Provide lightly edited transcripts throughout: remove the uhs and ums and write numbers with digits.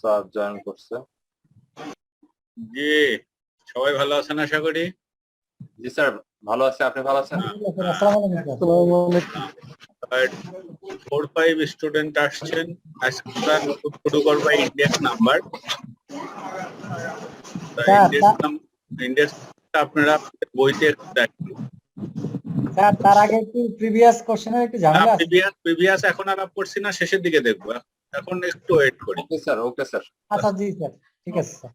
Sir join করছে। জি, সবাই ভালো আছেন আশা করি। জি স্যার ভালো আছে, আপনি ভালো আছেন? আর 4-5 স্টুডেন্ট আসছেন। আজকে আমরা নতুন শুরু করবো ইন্ডেক্স নাম্বার। ইন্ডেক্স আপনারা বইতে একটু দেখেন। স্যার তার আগে একটু প্রিভিয়াস কোশ্চেনের একটু ঝামেলা আছে। প্রিভিয়াস এখন আলাপ করছি না, শেষের দিকে দেখবো। এখন একটু ওয়েট করি। Okay sir, okay sir. আচ্ছা জি স্যার, ঠিক আছে স্যার।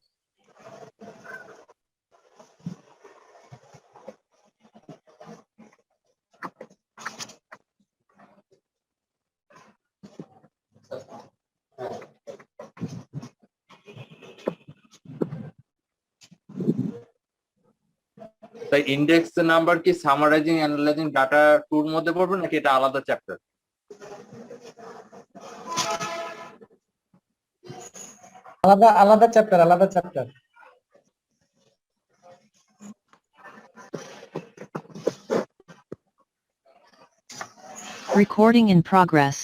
তাই ইন্ডেক্স নাম্বার কি সামারাইজিং অ্যানালাইজিং ডাটা টুর মধ্যে পড়বে নাকি এটা আলাদা চ্যাপ্টার? আলাদা আলাদা চ্যাপ্টার, আলাদা chapter. Recording in progress.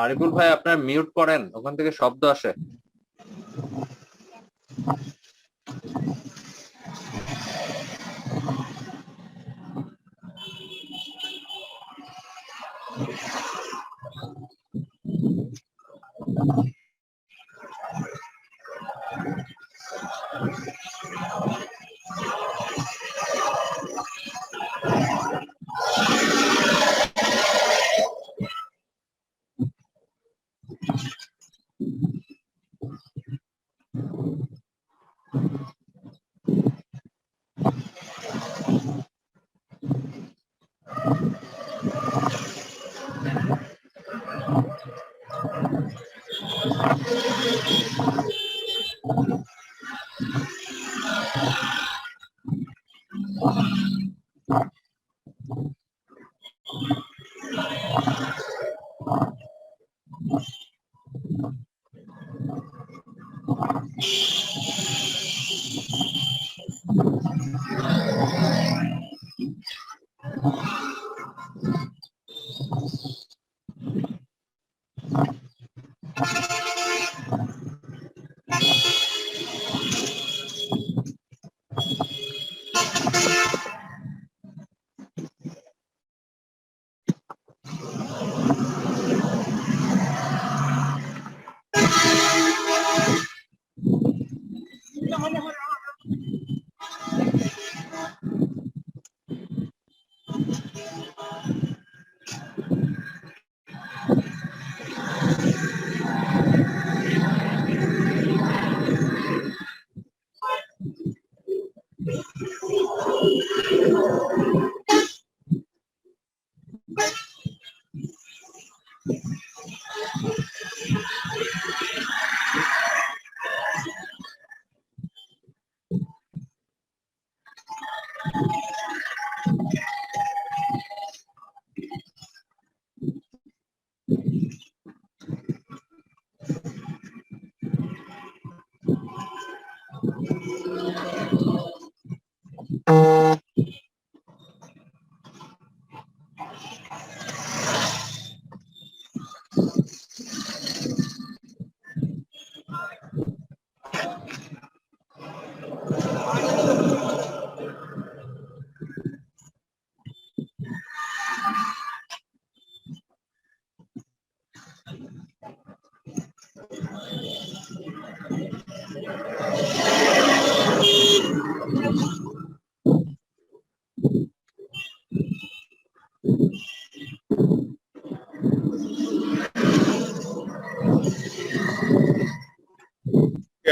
Ariful ভাই আপনার মিউট করেন, ওখান থেকে শব্দ আসে।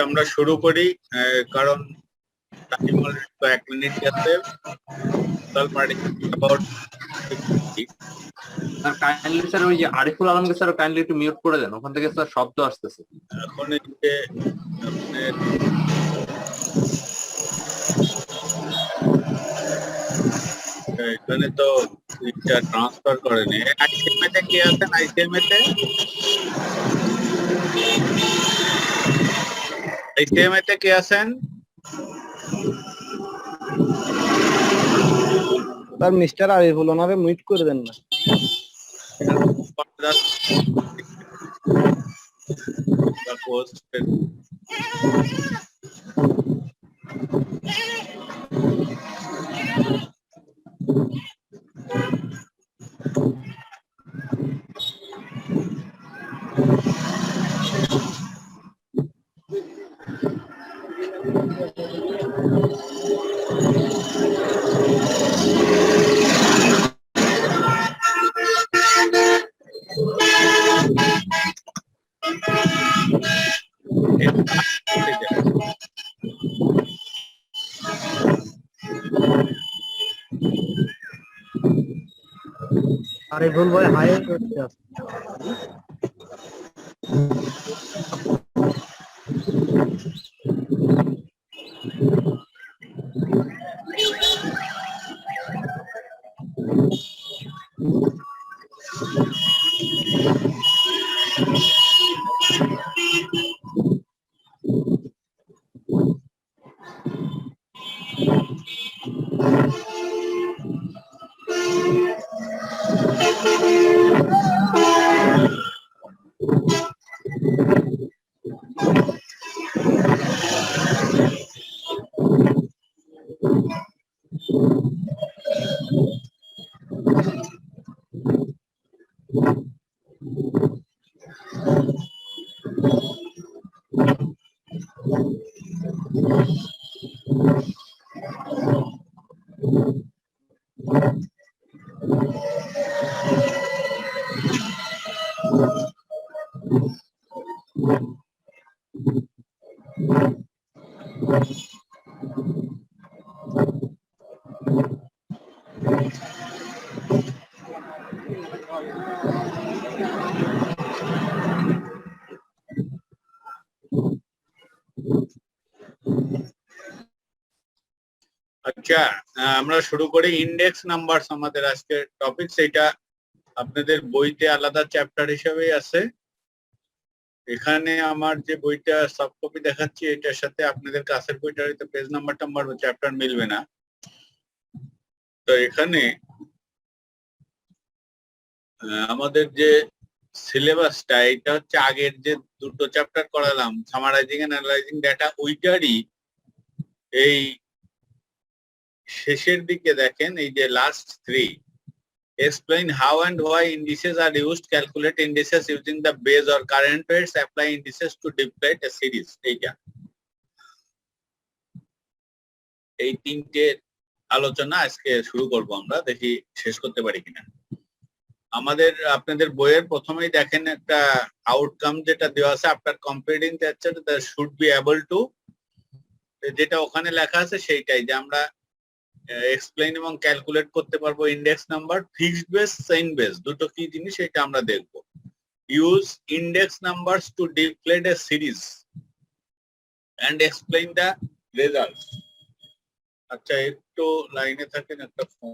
আমরা শুরু করি কারণ টাইম অলরেডি 1 মিনিট গেছে অ্যাবাউট স্যার কাইন্ডলি স্যার ওই যে আরিফুল আলমকে স্যার কাইন্ডলি একটু মিউট করে দেন, ওখান থেকে স্যার শব্দ আসতেছে। এখন এই যে আপনার এখানে তো এটা ট্রান্সফার করেনি। আইসিএমএ তে কি আছেন? আইসিএমএ তে কে আছেন? স্যার মিস্টার আরিফুল ওনারে মিউট করে দেন না। আরিফুল ভাই হাই করতে আছে। আচ্ছা, আমরা শুরু করি। ইন্ডেক্স নাম্বারস আমাদের আজকের টপিক। সেটা আপনাদের বইতে আলাদা চ্যাপ্টার হিসেবেই আছে। এখানে আমার যে বইটা সফট কপি দেখাচ্ছি এটার সাথে আপনাদের কাছের বইটার হয়তো পেজ নাম্বার টাম্বার বা চ্যাপ্টার মিলবে না। তো এখানে আমাদের যে সিলেবাসটা এটা হচ্ছে আগের যে দুটো চ্যাপ্টার করালাম, সামারাইজিং এন্ড অ্যানালাইজিং ডাটা, ওইটারই এই শেষের দিকে দেখেন এই যে last 3, explain how and why indices are used, calculate indices using the base or current rates, apply indices to deflate a series। এই তিনটে আলোচনা আজকে শুরু করব আমরা, দেখি শেষ করতে পারি কিনা। আমাদের আপনাদের বইয়ের প্রথমেই দেখেন একটা আউটকাম যেটা দেওয়া আছে, after computing that should be able to, যেটা ওখানে লেখা আছে সেইটাই, যে আমরা এক্সপ্লেইন এবং ক্যালকুলেট করতে পারবো index number, fixed base, chain base, দুটো কি জিনিস এটা আমরা দেখবো। Use index numbers to deflate a series and explain the results. আচ্ছা, একটু লাইনে থাকেন, একটা phone.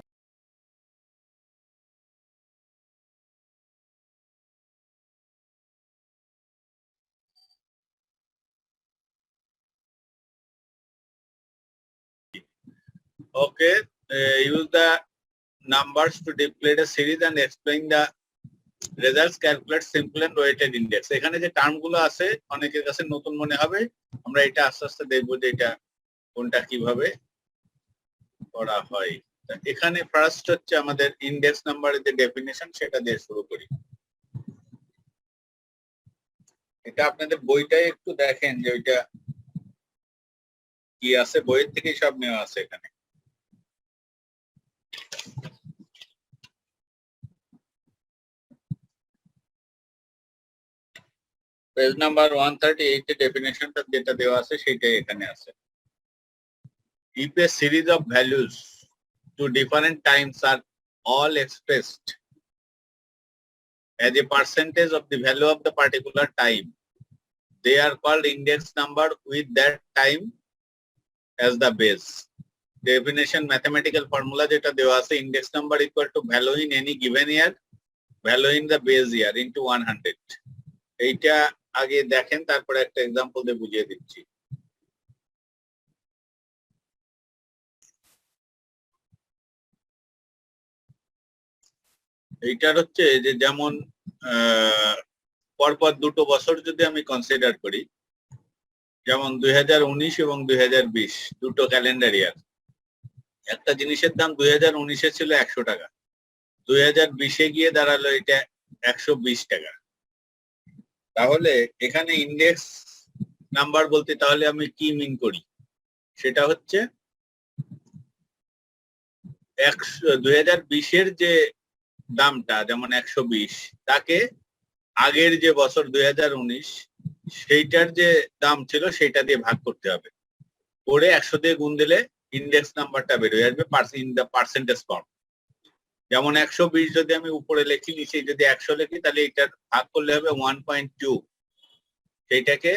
Okay, use the numbers to deflate a series and explain the results, calculate simple and weighted index। এখানে যে টার্মগুলো আছে অনেকের কাছে নতুন মনে হবে, আমরা এটা আস্তে আস্তে দেখবো যে এটা কোনটা কিভাবে করা হয়। এখানে ফার্স্ট হচ্ছে আমাদের ইন্ডেক্স নাম্বারের যে ডেফিনিশন সেটা দিয়ে শুরু করি। এটা আপনাদের বইটাই একটু দেখেন যে ওইটা কি আছে, বইয়ের থেকেই সব নেওয়া আছে এখানে। পেজ নাম্বার 138 এ ডেফিনেশনটা যেটা দেওয়া আছে সেটাই এখানে আছে। If a series of values to different times are all expressed as a percentage of the value of the particular time, they are called index number with that time as the base. Definition mathematical formula যেটা দেওয়া আছে, index number equal to value in any given year, value in the base year into 100. এইটা আগে দেখেন, তারপরে একটা example দিয়ে বুঝিয়ে দিচ্ছি। এইটার হচ্ছে যে যেমন পরপর দুটো বছর যদি আমি কনসিডার করি, যেমন 2019 এবং 2020 দুটো ক্যালেন্ডার ইয়ার। একটা জিনিসের দাম 2019-এ ছিল 100 টাকা, 2020-এ গিয়ে দাঁড়ালো এটা 120 টাকা। তাহলে এখানে ইন্ডেক্স নাম্বার বলতে তাহলে আমি কি মিন করি, সেটা হচ্ছে 2020-এর যে দামটা যেমন 120, তাকে আগের যে বছর 2019 সেইটার যে দাম ছিল সেটা দিয়ে ভাগ করতে হবে, করে 100 দিয়ে গুণ দিলে ইন্ডেক্স নাম্বারটা বের হয়ে আসবে ইন দ্য পার্সেন্টেজ ফর্ম। যেমন 120 যদি আমি উপরে লিখি, নিচে যদি 100 লিখি, তাহলে এটার ভাগ করলে হবে 1.2। সেইটাকে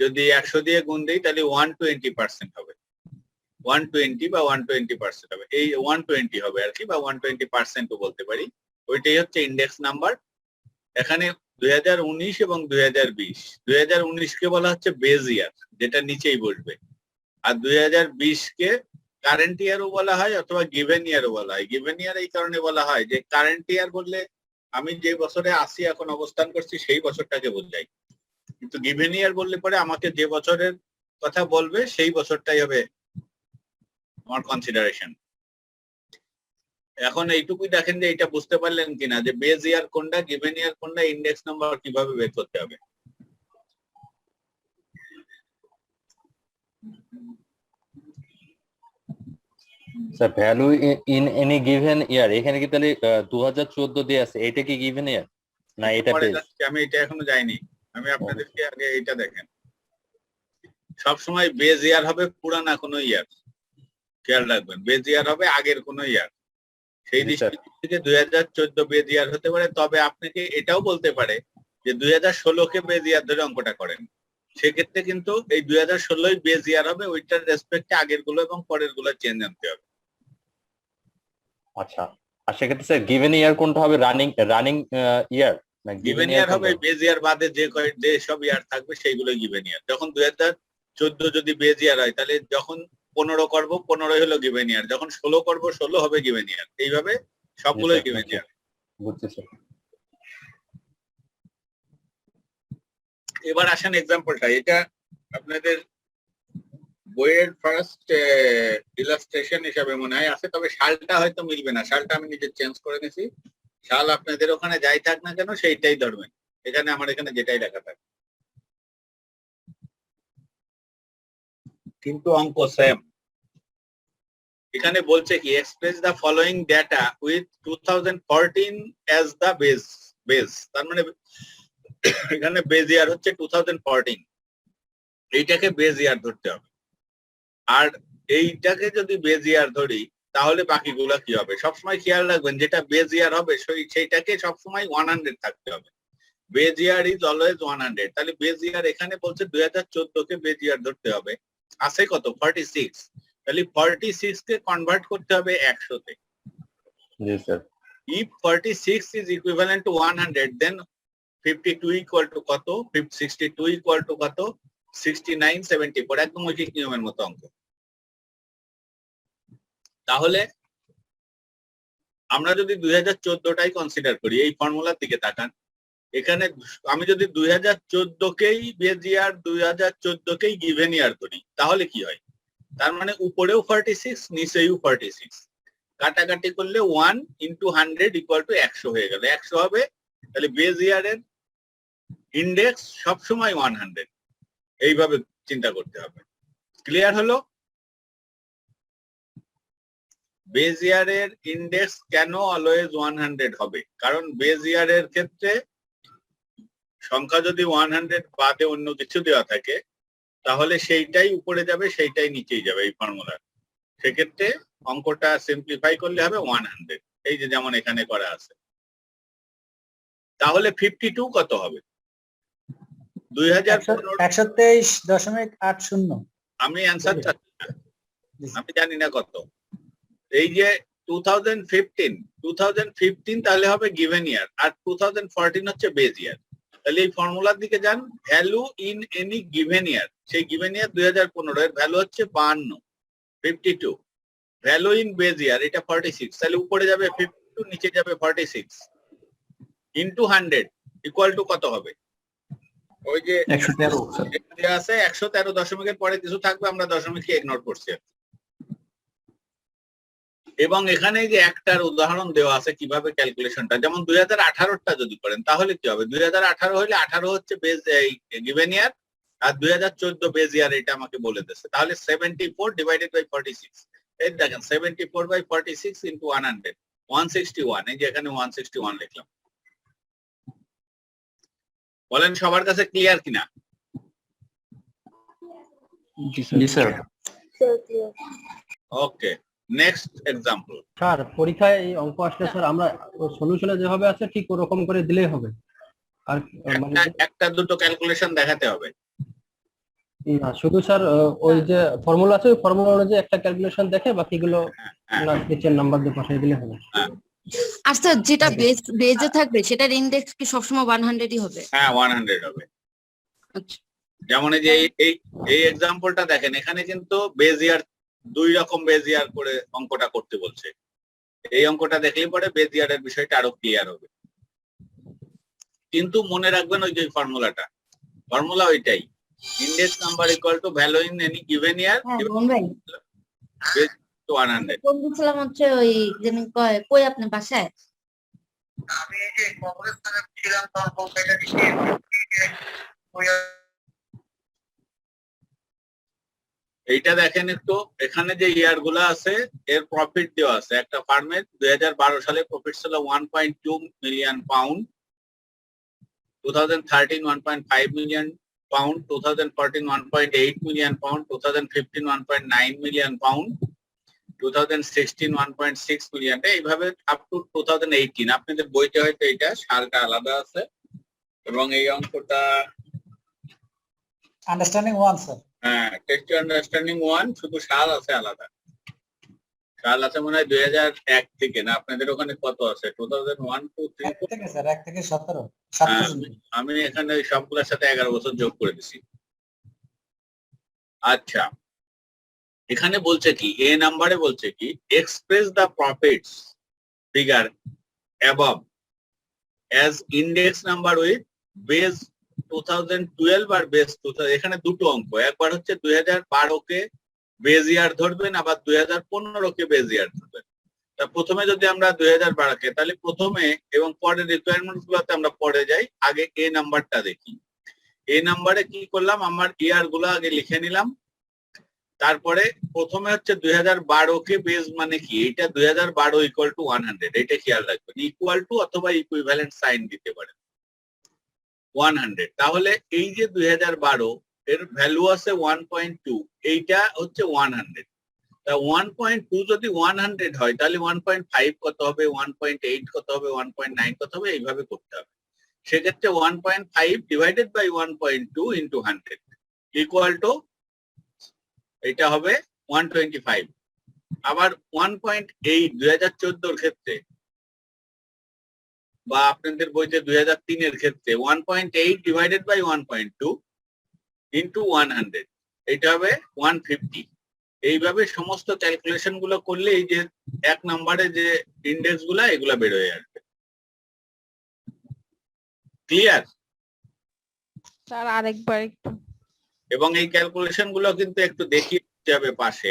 যদি 100 দিয়ে গুণ দিই তাহলে 120% হবে, 120 বা 120% হবে, এই 120 হবে আর কি, বা 120%ও বলতে পারি। ওইটাই হচ্ছে ইন্ডেক্স নাম্বার। এখানে 2019 এবং 2020, 2019 কে বলা হচ্ছে বেজ ইয়ার, যেটা নিচেই বসবে, আর 2020 কে কারেন্ট ইয়ারও বলা হয় অথবা গিভেন ইয়ারও বলা হয়। গিভেন ইয়ার এই কারণে বলা হয় যে কারেন্ট ইয়ার বললে আমি যে বছরে আছি এখন অবস্থান করছি সেই বছরটাকে বোঝাই, কিন্তু গিভেন ইয়ার বললে পরে আমাকে যে বছরের কথা বলবে সেই বছরটাই হবে আমার কনসিডারেশন। এখন এইটুকুই দেখেন যে এটা বুঝতে পারলেন কিনা যে বেজ ইয়ার কোনটা, গিভেন ইয়ার কোনটা, ইন্ডেক্স নাম্বার কিভাবে বের করতে হবে। Sir value in any given year, এখানে কি তাহলে 2014 দিয়ে আছে, এটা কি গিভেন ইয়ার না এটা পরে বেস? যাচ্ছি, আমি এটা এখনো যাইনি, আমি আপনাদেরকে আগে এটা দেখেন। সবসময় বেজ ইয়ার হবে পুরানা কোনো ইয়ার, খেয়াল রাখবেন, বেজ ইয়ার হবে আগের কোনো ইয়ার। সেই দৃষ্টি থেকে 2014 বেজ ইয়ার হতে পারে, তবে আপনাকে এটাও বলতে পারে যে 2016-কে বেজ ইয়ার ধরে অঙ্কটা করেন, সেক্ষেত্রে কিন্তু এই 2016-ই বেজ ইয়ার হবে, ওইটার রেসপেক্টে আগের গুলো এবং পরের গুলো চেঞ্জ আনতে হবে। আচ্ছা, আর সেক্ষেত্রে স্যার গিভেন ইয়ার কোনটা হবে, রানিং ইয়ার না গিভেন ইয়ার হবে বেজ ইয়ার বাদে যে সব ইয়ার থাকবে সেইগুলোই গিভেন ইয়ার। যখন 2014 যদি বেজ ইয়ার হয়, তাহলে যখন 15 করবো 15 হলো গিভেন ইয়ার, যখন 16 করবো 16 হবে গিভেন ইয়ার, এইভাবে সবগুলোই গিভেন ইয়ার। বুঝছি স্যার। এবার আসেন এক্সাম্পলটা, এটা আপনাদের বইয়ের ফার্স্ট ইলাস্ট্রেশন হিসাবে মনে হয় আছে, তবে সালটা হয়তো মিলবে না, সালটা আমি নিজে চেঞ্জ করে নিয়েছি। সাল আপনাদের ওখানে যাই থাক না কেন সেইটাই ধরবেন, এখানে আমার এখানে যেটাই লেখা থাকে, কিন্তু অঙ্ক সেম। এখানে বলছে কি, express the following data with 2014 as the base, তার মানে এখানে বেজ ইয়ার হচ্ছে 2014, এইটাকে বেজ ইয়ার ধরতে হবে। আর এইটাকে যদি বেজ ইয়ার ধরি তাহলে বাকিগুলো কি হবে, সবসময় খেয়াল রাখবেন যেটা বেজ ইয়ার হবে সেইটাকে সবসময় 100 থাকতে হবে। Base year is always 100। তাহলে বেজ ইয়ার এখানে বলছে 2014-কে বেজ ইয়ার ধরতে হবে, আছে কত 46, তাহলে 46 কে কনভার্ট করতে হবে 100-তে। জি sir. If 46 is equivalent to 100, then 52 equal to কত, 62 equal to কত, 69, 74, একদম ঐকিক নিয়মের মতো অঙ্ক। তাহলে আমরা যদি 2014টাই কনসিডার করি, এই ফর্মুলার দিকে তাকান, এখানে আমি যদি 2014-কেই বেজ ইয়ার 2014-কেই গিভেন ইয়ার করি তাহলে কি হয়, তার মানে উপরেও 46 নিচেও 46, কাটাকাটি করলে 1 into 100 equal to 100 হয়ে গেল, 100 হবে। তাহলে বেজ ইয়ারের ইন্ডেক্স সবসময় 100, এইভাবে চিন্তা করতে হবে। ক্লিয়ার হলো? বেজ ইয়ারের ইন্ডেক্স কেন অলওয়েজ 100 হবে, কারণ বেজ ইয়ারের ক্ষেত্রে সংখ্যা যদি 100 বাদে অন্য কিছু দেওয়া থাকে তাহলে সেইটাই উপরে যাবে, সেইটাই নিচেই যাবে এই ফর্মুলার। সেক্ষেত্রে অঙ্কটা সিম্পলিফাই করলে হবে 100, এই যে যেমন এখানে করা আছে। তাহলে 52 কত হবে? 2015 123.80। আমি অ্যান্সার চাচ্ছি না, আমি জানি না কত। এই যে 2015 তাহলে হবে গিভেন ইয়ার, আর 2014 হচ্ছে বেজ ইয়ার। তাহলে এই ফর্মুলার দিকে যান, ভ্যালু ইন এনি গিভেন ইয়ার, সেই গিভেন ইয়ার 2015 এর ভ্যালু হচ্ছে 52, 52। ভ্যালু ইন বেজ ইয়ার এটা 46, তাহলে উপরে যাবে 52, নিচে যাবে 46 ইনটু 100 ইকুয়াল টু কত হবে? ওই যে 113 দেয়া আছে 113 দশমিকের পরে কিছু থাকবে, আমরা দশমিককে ইগনোর করছি। এবং এখানে যে একটার উদাহরণ দেওয়া আছে কিভাবে ক্যালকুলেশনটা, যেমন 2018টা যদি করেন তাহলে কি হবে? 2018 হলে 18 হচ্ছে বেজ গিভেন ইয়ার, আর 2014 বেজ ইয়ার, এটা আমাকে বলে দিচ্ছে। তাহলে 74 ডিভাইডেড বাই 46, এই দেখেন 74 বাই 46 ইনটু 100, 161। এই যে এখানে 161 লিখলাম। বলেন সবার কাছে ক্লিয়ার কিনা? জি স্যার। ওকে, নেক্সট এক্সাম্পল। স্যার পরীক্ষায় এই অঙ্ক আসলে স্যার আমরা সলিউশনে যেভাবে আছে ঠিক ওরকম করে দিলেই হবে। আর মানে একটা দুটো ক্যালকুলেশন দেখাতে হবে না, শুধু স্যার ওই যে ফর্মুলা আছে ওই ফর্মুলা অনুযায়ী একটা ক্যালকুলেশন দেখে বাকিগুলো না নিচের নাম্বার দিয়ে পাঠিয়ে দিলে হবে। আর স্যার যেটা বেজে থাকবে সেটার ইনডেক্স কি সবসময় 100ই হবে? হ্যাঁ 100 হবে। আচ্ছা, যেমন এই যে এই এক্সাম্পলটা দেখেন, এখানে কিন্তু বেজ ইয়ার 2 রকম বেজ ইয়ার করে অঙ্কটা করতে বলছে। এই অঙ্কটা দেখলে পরে বেজ ইয়ারের বিষয়টা আরো ক্লিয়ার হবে। কিন্তু মনে রাখবেন ওই যে ফর্মুলা ওইটাই, index number equal to value in any given year base to 100। কোন দিছিলাম হচ্ছে ওই যেমন কই আপনি বাসায়? আমি এই যে কংগ্রেস ছিলাম তখন এইটা দেখেন একটু, এখানে যে ইয়ার গুলা আছে এর প্রফিট দেওয়া আছে। একটা ফার্মের 2012 সালে প্রফিট ছিল 1.2 million pound, 2013 1.5 million pound, 2014 1.8 million pound, 2015 1.9 million pound, 2016 1.6 million, এইভাবে আপ টু 2018। আপনাদের বইতে হয়তো এটা সালটা আলাদা আছে, এবং এই অঙ্কটা আন্ডারস্ট্যান্ডিং 1 স্যার। হ্যাঁ টেক্সট আন্ডারস্ট্যান্ডিং 1, শুধু সাল আছে আলাদা। সাল আছে মনে হয় 2001 থেকে, না আপনাদের ওখানে কত আছে? 2001 2 3 1 থেকে স্যার, 1 থেকে 17 আমি এখানে ওই সবগুলোর সাথে 11 বছর যোগ করে দিছি। আচ্ছা, এখানে বলছে কি, এ নাম্বারে বলছে কি, express the profits figure above as index number with base 2012 আর বেস 2000। এখানে দুটো অঙ্ক, একবার হচ্ছে 2012 কে বেজ ইয়ার ধরবেন, আবার 2015 কে বেজ ইয়ার ধরবেন। তা প্রথমে যদি আমরা 2012 কে, তাহলে প্রথমে এবং পরের রিকোয়ারমেন্ট গুলোতে আমরা পরে যাই। আগে এ নাম্বারটা দেখি। এই নাম্বারে কি করলাম, আমার ইয়ার গুলো আগে লিখে নিলাম। তারপরে প্রথমে হচ্ছে 2012 কে বেজ মানে কি, এটা 2012 ইকুয়াল টু 100, এটা খেয়াল রাখবেন। ইকুয়াল টু অথবা ইকুইভ্যালেন্ট সাইন দিতে পারেন 100। তাহলে এই যে 2012 এর ভ্যালু আছে 1.2, এইটা হচ্ছে 100। তা 1.2 যদি 100 হয় তাহলে 1.5 কত হবে, 1.8 কত হবে, 1.9 কত হবে, এইভাবে করতে হবে। সেক্ষেত্রে 1.5 divided by 1.2 into 100 equal to এটা হবে 125। আবার 1.8 2014 ক্ষেত্রে বা আপনাদের বইতে 2003 এর ক্ষেত্রে 1.8 ডিভাইডেড বাই 1.2 ইন্টু 100, এটা হবে 150। এইভাবে সমস্ত ক্যালকুলেশন গুলো করলে এই যে 1 নম্বরে যে ইন্ডেক্স গুলা এগুলা বের হয়ে আসবে। Clear sir? আরেকবার একটু। এবং এই ক্যালকুলেশন গুলো কিন্তু একটু দেখিয়ে দিতে হবে পাশে,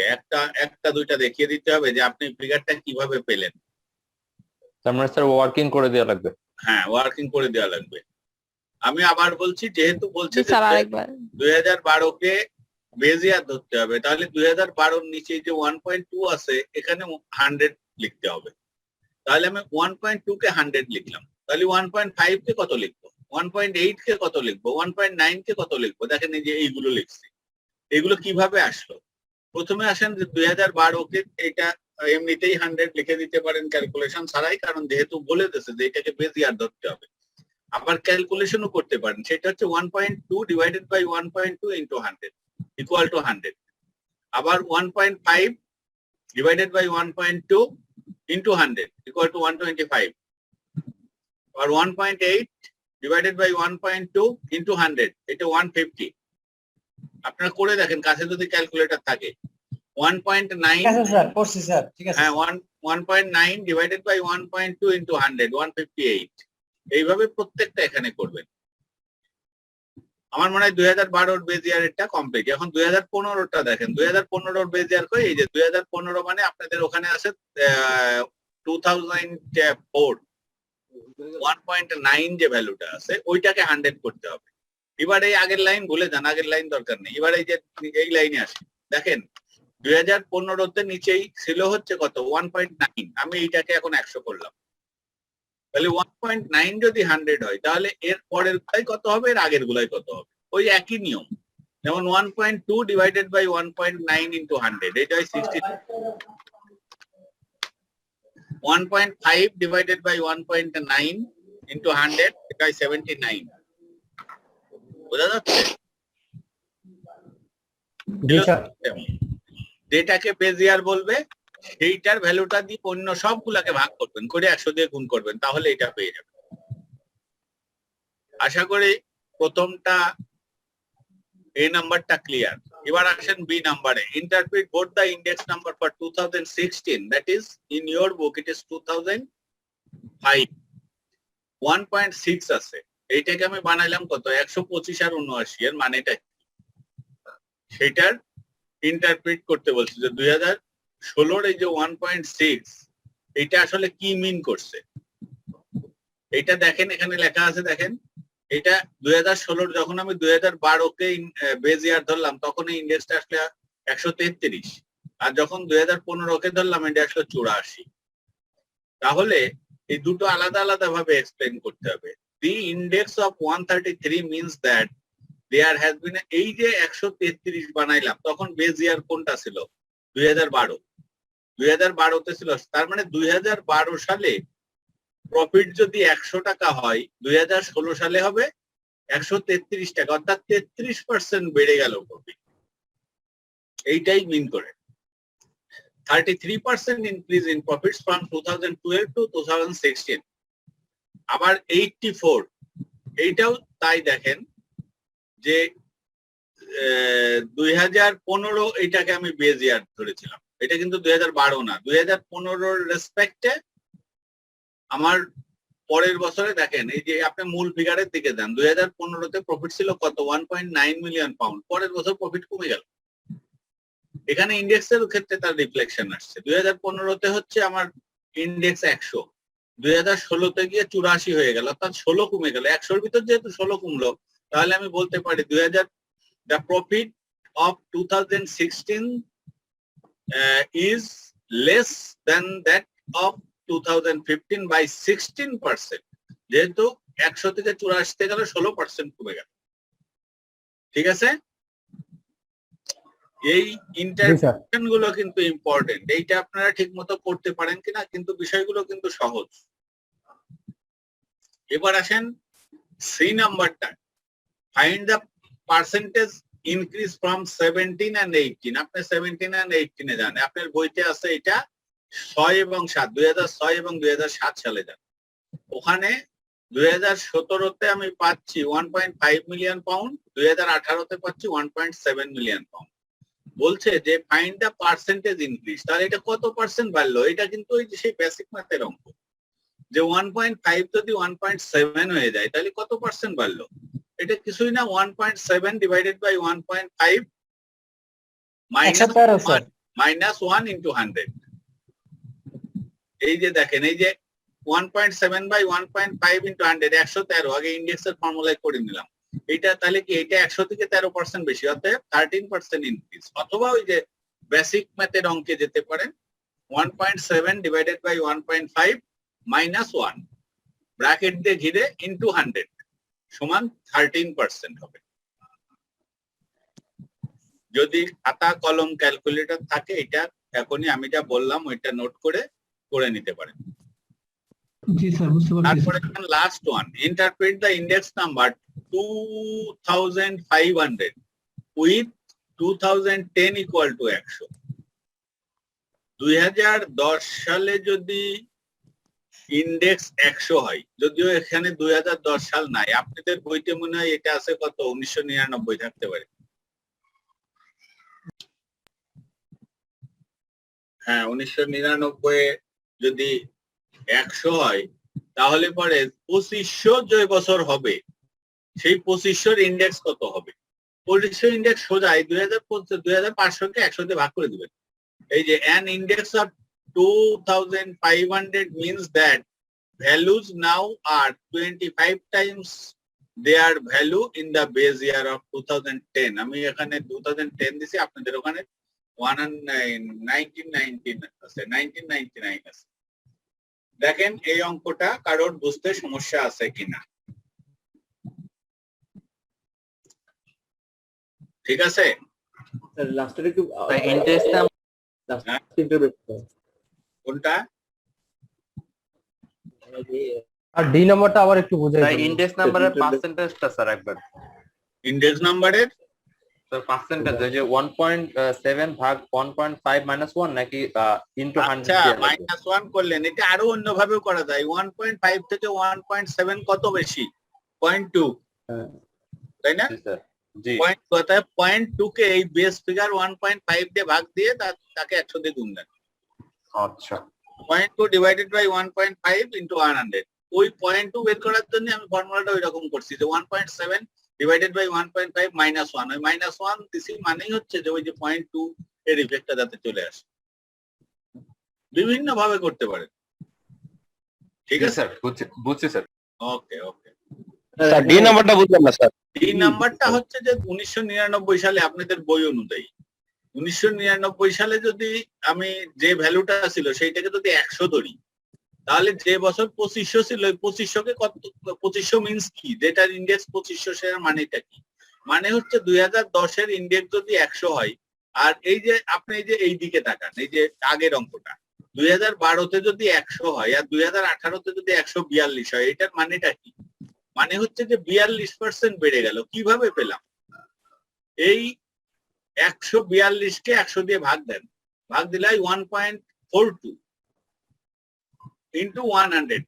একটা দুইটা দেখিয়ে দিতে হবে যে আপনি ফিগারটা কিভাবে পেলেন। তার মানে স্যার ওয়ার্কিং করে দেওয়া লাগবে। হ্যাঁ ওয়ার্কিং করে দেওয়া লাগবে। আমি আবার বলছি, যেহেতু বলছে জি স্যার আরেকবার। 2012 কে বেজ ইয়ার ধরতে হবে, তাহলে 2012 নিচে যে 1.2 আছে এখানে 100 লিখতে হবে। তাহলে আমি 1.2 কে 100 লিখলাম, তাহলে 1.5 কে কত লিখবো? 1.8 কে কত লিখবো, 1.9 কে কত লিখবো, দেখেন এই যে এইগুলো লিখছি। এগুলো কিভাবে আসলো? প্রথমে আসেন যে 2012 কে এটা এমনিতেই 100 লিখে দিতে পারেন ক্যালকুলেশন ছাড়াই, কারণ যেহেতু বলে দিয়েছে যে এটাকে বেস ইয়ার ধরতে হবে। আবার ক্যালকুলেশনও করতে পারেন, সেটা হচ্ছে 1.2 divided by 1.2 into 100 equal to 100। আবার 1.5 divided by 1.2 into 100 equal to 125, or 1.8 divided by 1.2 into 100 এটা 150। আপনারা করে দেখেন কাছে যদি ক্যালকুলেটর থাকে। 1.9 ঠিক আছে স্যার, করছি স্যার, ঠিক আছে। হ্যাঁ 1.9 divided by 1.2 into 100 158। এইভাবে প্রত্যেকটা এখানে করবেন। আমার মনে হয় 2012 বেজ ইয়ারেরটা কমপ্লিট। এখন 2015টা দেখেন, 2015 বেজ ইয়ার কই, এই যে 2015 মানে আপনাদের ওখানে আছে 2004 1.9 যে ভ্যালুটা আছে ওইটাকে 100 করতে হবে। এবার এই আগের লাইন ভুলে যান, আগের লাইন দরকার নেই। এবার এই যে এই লাইনে আসি, দেখেন 2015তে নিচেই ছিল হচ্ছে কত 1.9, আমি এইটাকে এখন 100 করলাম। তাহলে 1.9 যদি 100 হয় তাহলে এর পরের গুলাই কত হবে, এর আগের গুলাই কত হবে, ওই একই নিয়ম। যেমন 1.2 ডিভাইডেড বাই 1.9 ইন্টু 100 এটা হয় 60। 1.5 ডিভাইডেড বাই 1.9 ইন্টু 100 এটা হয় 79। বোঝা যাচ্ছে? জি স্যার। যেটাকে বেজ ইয়ার বলবে সেইটার ভ্যালুটা দিয়ে অন্য সবগুলাকে ভাগ করবেন, করে 100 দিয়ে গুণ করবেন, তাহলে এটা পেয়ে যাবেন। আশা করি প্রথমটা এই নাম্বারটা ক্লিয়ার। এবার আসেন বি নাম্বারে। Interpret both the index number for 2016, that is in your book it is 2005। 1.6 আছে, এইটাকে আমি বানাইলাম কত 125 আর 79, এর মানেটা কি সেটার ইন্টারপ্রিট করতে বলছি যে 2016 এই যে 1.6 এটা আসলে কি মিন করছে। এটা দেখেন এখানে লেখা আছে, দেখেন এটা 2016 যখন আমি 2012 কে বেজ ইয়ার ধরলাম তখন এই ইন্ডেক্সটা আসলে 133, আর যখন 2015 কে ধরলাম এটা আসলে 84। তাহলে এই দুটো আলাদা আলাদা ভাবে এক্সপ্লেন করতে হবে। The index of 133 means that there has been, এই যে 133 বানাইলাম তখন বেজ ইয়ার কোনটা ছিল 2012, 2012তে ছিল। তার মানে 2012 সালে প্রফিট যদি 100 টাকা হয় 2016 সালে হবে 133 টাকা, অর্থাৎ 33% বেড়ে গেল প্রফিট। এইটাই মিন করে 33% increase in profits from 2012 to 2016। আবার 84 এইটাও তাই। দেখেন যে 2015 এইটাকে আমি বেজ ইয়ার ধরেছিলাম, এটা কিন্তু 2012 না। 2015 রেসপেক্টে আমার পরের বছরে দেখেন এই যে আপনি মূল ফিগারের দিকে যান, 2015তে প্রফিট ছিল কত 1.9 মিলিয়ন পাউন্ড, পরের বছর প্রফিট কমে গেল। এখানে ইন্ডেক্সের ক্ষেত্রে তার রিফ্লেকশন আসছে। 2015তে হচ্ছে আমার ইন্ডেক্স 100, 2016তে গিয়ে 84 হয়ে গেল, অর্থাৎ 16 কমে গেল। 100-র ভিতর যেহেতু 16 কমলো তাহলে আমি বলতে পারি the profit of 2016 is less than that of 2015 by 16%। যেহেতু 100 থেকে 84 গেল 16% কমে গেল। ঠিক আছে, এই ইন্টারপ্রিটেশন গুলো কিন্তু ইম্পর্টেন্ট। এইটা আপনারা ঠিক মতো করতে পারেন কিনা, কিন্তু বিষয়গুলো কিন্তু সহজ। এবার আসেন সি নাম্বারটা, find the percentage increase from 17 and 18। আপনি 17 and 18 এ যান, আপনার বইতে আছে এটা 6 এবং 7, 2006 এবং 2007 সালে যান। ওখানে 2017তে আমি পাচ্ছি 1.5 মিলিয়ন পাউন্ড, 2018তে পাচ্ছি 1.7 মিলিয়ন পাউন্ড। বলছে যে ফাইন্ড দ্য পার্সেন্টেজ ইনক্রিজ, তাহলে এটা কত পার্সেন্ট বাড়লো। এটা কিন্তু ওই যে সেই বেসিক ম্যাথের অঙ্ক, যে 1.5 যদি 1.7 হয়ে যায় তাহলে কত পার্সেন্ট বাড়লো। এটা কিছুই না, 1.7 ডিভাইডেড বাই 1.5 মাইনাস 1 ইন্টু 100। এই যে দেখেন এই যে 1.7 বাই 1.5 ইন্টু 100 113। আগে ইন্ডেক্সের ফর্মুলায় করে নিলাম। এটা তাহলে কি এটা 100 থেকে 13% বেশি, অর্থাৎ 13% ইনক্রিজ। অথবা ওই যে বেসিক ম্যাথের অঙ্কে যেতে পারেন, 1.7 ডিভাইডেড বাই 1.5 মাইনাস 1 ব্র্যাকেট দিয়ে ঘিরে ইন্টু 100। সমান 13% হবে। যদি খাতা কলম ক্যালকুলেটর থাকে এটা এখনই আমি যা বললাম ওইটা নোট করে নিতে পারেন। জি স্যার, বুঝতে পারছি। তারপরে last one, interpret the index number 2500 with 2010 equal to 100। 2010 সালে যদি ইন্ডেক্স 100 হয়, যদিও এখানে 2010 সাল নাই, আপনাদের বইতে মনে হয় এটা আছে কত, 1999 থাকতে পারে। হ্যাঁ, 1999 যদি 100 হয় তাহলে পরে 2500 যে বছর হবে সেই 2500 ইন্ডেক্স কত হবে? 2500 ইন্ডেক্স সোজাই 2500 কে 100 দিয়ে ভাগ করে দিবেন। এই যে an index of 2500 means that values now are 25 times their value in the base year of 2010। আমি এখানে 2010 দিছি, আপনাদের ওখানে 1999 আছে। দেখেন এই অঙ্কটা কারোর বুঝতে সমস্যা আছে কিনা। ঠিক আছে? কোনটা? আর ডি নাম্বারটা আবার একটু বুঝাই দিন। ইন্ডেক্স নাম্বারের পার্সেন্টেজটা স্যার একবার। ইন্ডেক্স নাম্বারের স্যার পার্সেন্টেজ ওই যে 1.7 ভাগ 1.5 মাইনাস 1 নাকি ইনটু 100 আচ্ছা, -1 করলেন, এটা আরো অন্যভাবেও করা যায়। 1.5 থেকে 1.7 কত বেশি? 0.2, তাই না? জি স্যার, জি। 0.2 কে এই বেস ফিগার 1.5 দিয়ে ভাগ দিয়ে তাকে 100 দিয়ে গুণ দেন। আচ্ছা, 0.2 ডিভাইডেড বাই 1.5 ইনটু 100। ওই 0.2 বের করার জন্য আমি ফর্মুলাটা ওই রকম করছি যে 1.7 ডিভাইডেড বাই 1.5 -1। ওই -1 দিছি মানেই হচ্ছে যে ওই যে 0.2 এর ইফেক্টটা যাতে চলে আসে। বিভিন্ন ভাবে করতে পারেন। ঠিক আছে স্যার, বুঝছি স্যার। ওকে ওকে। স্যার ডি নাম্বারটা বুঝলাম না স্যার। এই নাম্বারটা হচ্ছে যে 1999 সালে আপনাদের বই অনুযায়ী 1999 সালে যদি আমি যে ভ্যালুটা ছিল সেইটাকে যদি 100 ধরি, তাহলে যে বছর 2500 ছিল ওই 2500 কে কত, 2500 মিন্স কি, যেটার ইন্ডেক্স 2500 সেটার মানেটা কি? মানে হচ্ছে 2010 এর ইন্ডেক্স যদি 100 হয়, আর এই যে আপনি এই যে এই দিকে তাকান, এই যে আগের অঙ্কটা 2012 তে যদি 100 হয় আর 2018 তে যদি 142 হয়, এটার মানেটা কি? মানে হচ্ছে যে 42% বেড়ে গেল। কিভাবে পেলাম? এই 142 কে 100 দিয়ে ভাগ দেন, ভাগ দিলে 1.42 ইন্টু 100।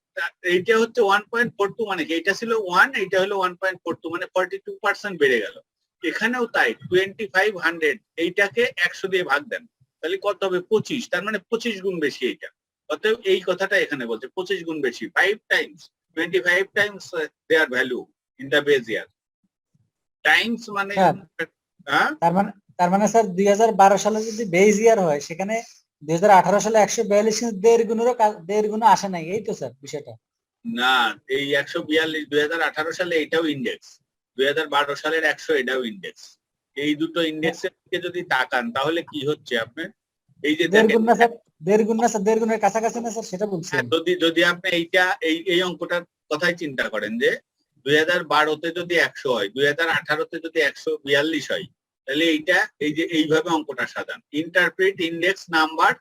এইটা হচ্ছে 1.42, মানে কি এটা ছিল 1, এইটা হলো 1.42, মানে 42% বেড়ে গেল। এখানেও তাই 2500 এইটাকে 100 দিয়ে ভাগ দেন, তাহলে কত হবে? 25, তার মানে 25 গুণ বেশি এইটা। অতএব এই কথাটা এখানে বলছে 25 গুণ বেশি, 5 times, 25 times their value in the base year. Times মানে হ্যাঁ, তার মানে স্যার 2012 সালে যদি বেজ ইয়ার হয়, সেখানে 2018 সালে 142 দেড় গুণ আসে নাই, এই তো স্যার বিষয়টা। না, এই 142 2018 সালে এটাও ইন্ডেক্স, 2012 সালের 100 এটাও ইন্ডেক্স। এই দুটো ইন্ডেক্সের দিকে যদি তাকান তাহলে কি হচ্ছে আপনার, এই যে দেড় গুণ না স্যার, দেড় গুণের কাছাকাছি না স্যার, সেটা বলছি। যদি আপনি এইটা এই অঙ্কটার কথাই চিন্তা করেন যে 2012 তে যদি 100 হয়, 2018 তে যদি 142 হয়, তাহলে এইটা এই যে এইভাবে অঙ্কটা সাজান। Interpret index number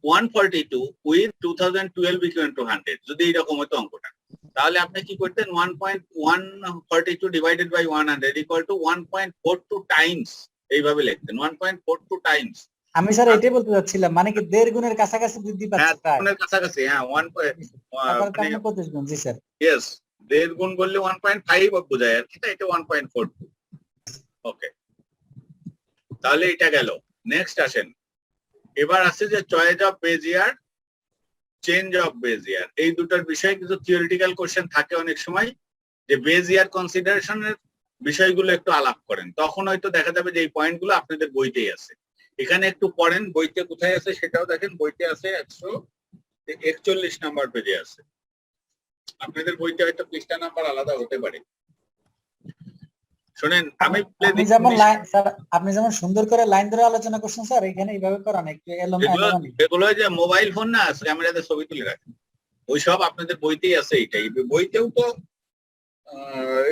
142 with 2012 equal to 100, যদি এইরকম হতো অঙ্কটা, তাহলে আপনি কি করতেন? 1.142 divided by 100 equal to 1.42 times, এইভাবে লিখতেন 1.42 টাইমস। আমি স্যার এটাই বলতে চাচ্ছিলাম, মানে কি দেড় গুণের কাছাকাছি বৃদ্ধি পাচ্ছে প্রায়। হ্যাঁ, কাছাকাছি, হ্যাঁ, 25 গুণ। জি স্যার, ইয়েস, দেড় গুণ বললে 1.5 বোঝায় আর কি, এটা 1.42। ওকে, তাহলে এটা গেল। নেক্সট আসেন, এবার আছে যে choice of base year, change of base year. এই দুটোর বিষয়ে কিছু থিওরিটিক্যাল কোশ্চেন থাকে অনেক সময়, যে বেজ ইয়ার কনসিডারেশনের বিষয়গুলো একটু আলাপ করেন, তখন হয়তো দেখা যাবে যে এই পয়েন্টগুলো আপনাদের বইতেই আছে। এখানে একটু পড়েন, বইতে কোথায় আছে সেটাও দেখেন। বইতে আছে 141 নাম্বার পেজে আছে। আপনাদের বইতে হয়তো পৃষ্ঠা নাম্বার আলাদা হতে পারে। শুনেন, আপনি যেমন সুন্দর করে লাইন ধরে আলোচনা করছেন স্যার, এখানে এইভাবে করান একটু এগুলো যে মোবাইল ফোন না, ক্যামেরাতে ছবি তুলে রাখেন, ওইসব আপনাদের বইতেই আছে। এইটাই বইতেও তো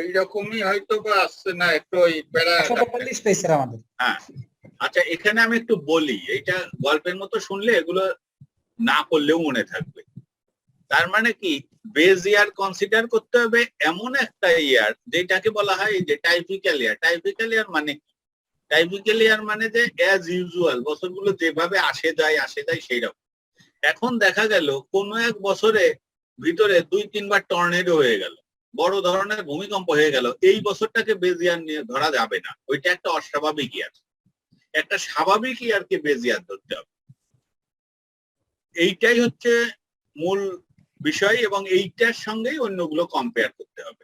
এইরকমই হয়তো বা আসছে না, একটু ওই প্যারা 143 পেজ স্যার আমাদের। হ্যাঁ, আচ্ছা এখানে আমি একটু বলি, এইটা গল্পের মতো শুনলে এগুলো না করলেও মনে থাকবে। তার মানে কি, বেজ ইয়ার কনসিডার করতে হবে এমন একটা ইয়ার যেটাকে বলা হয় যে টাইপিক্যাল ইয়ার। টাইপিক্যাল ইয়ার মানে কি? টাইপিক্যাল ইয়ার মানে যে অ্যাজ ইউজুয়াল, বছরগুলো যেভাবে আসে যায় সেই রকম। এখন দেখা গেল কোনো এক বছরে ভিতরে 2-3 বার টর্নেডো হয়ে গেল, বড় ধরনের ভূমিকম্প হয়ে গেল, এই বছরটাকে বেজ ইয়ার নিয়ে ধরা যাবে না, ওইটা একটা অস্বাভাবিক ইয়ার। একটা স্বাভাবিক ইয়ারকে বেজ ইয়ার ধরতে হবে। এইটাই হচ্ছে মূল বিষয়, এবং এইটার সঙ্গেই অন্যগুলো কম্পেয়ার করতে হবে।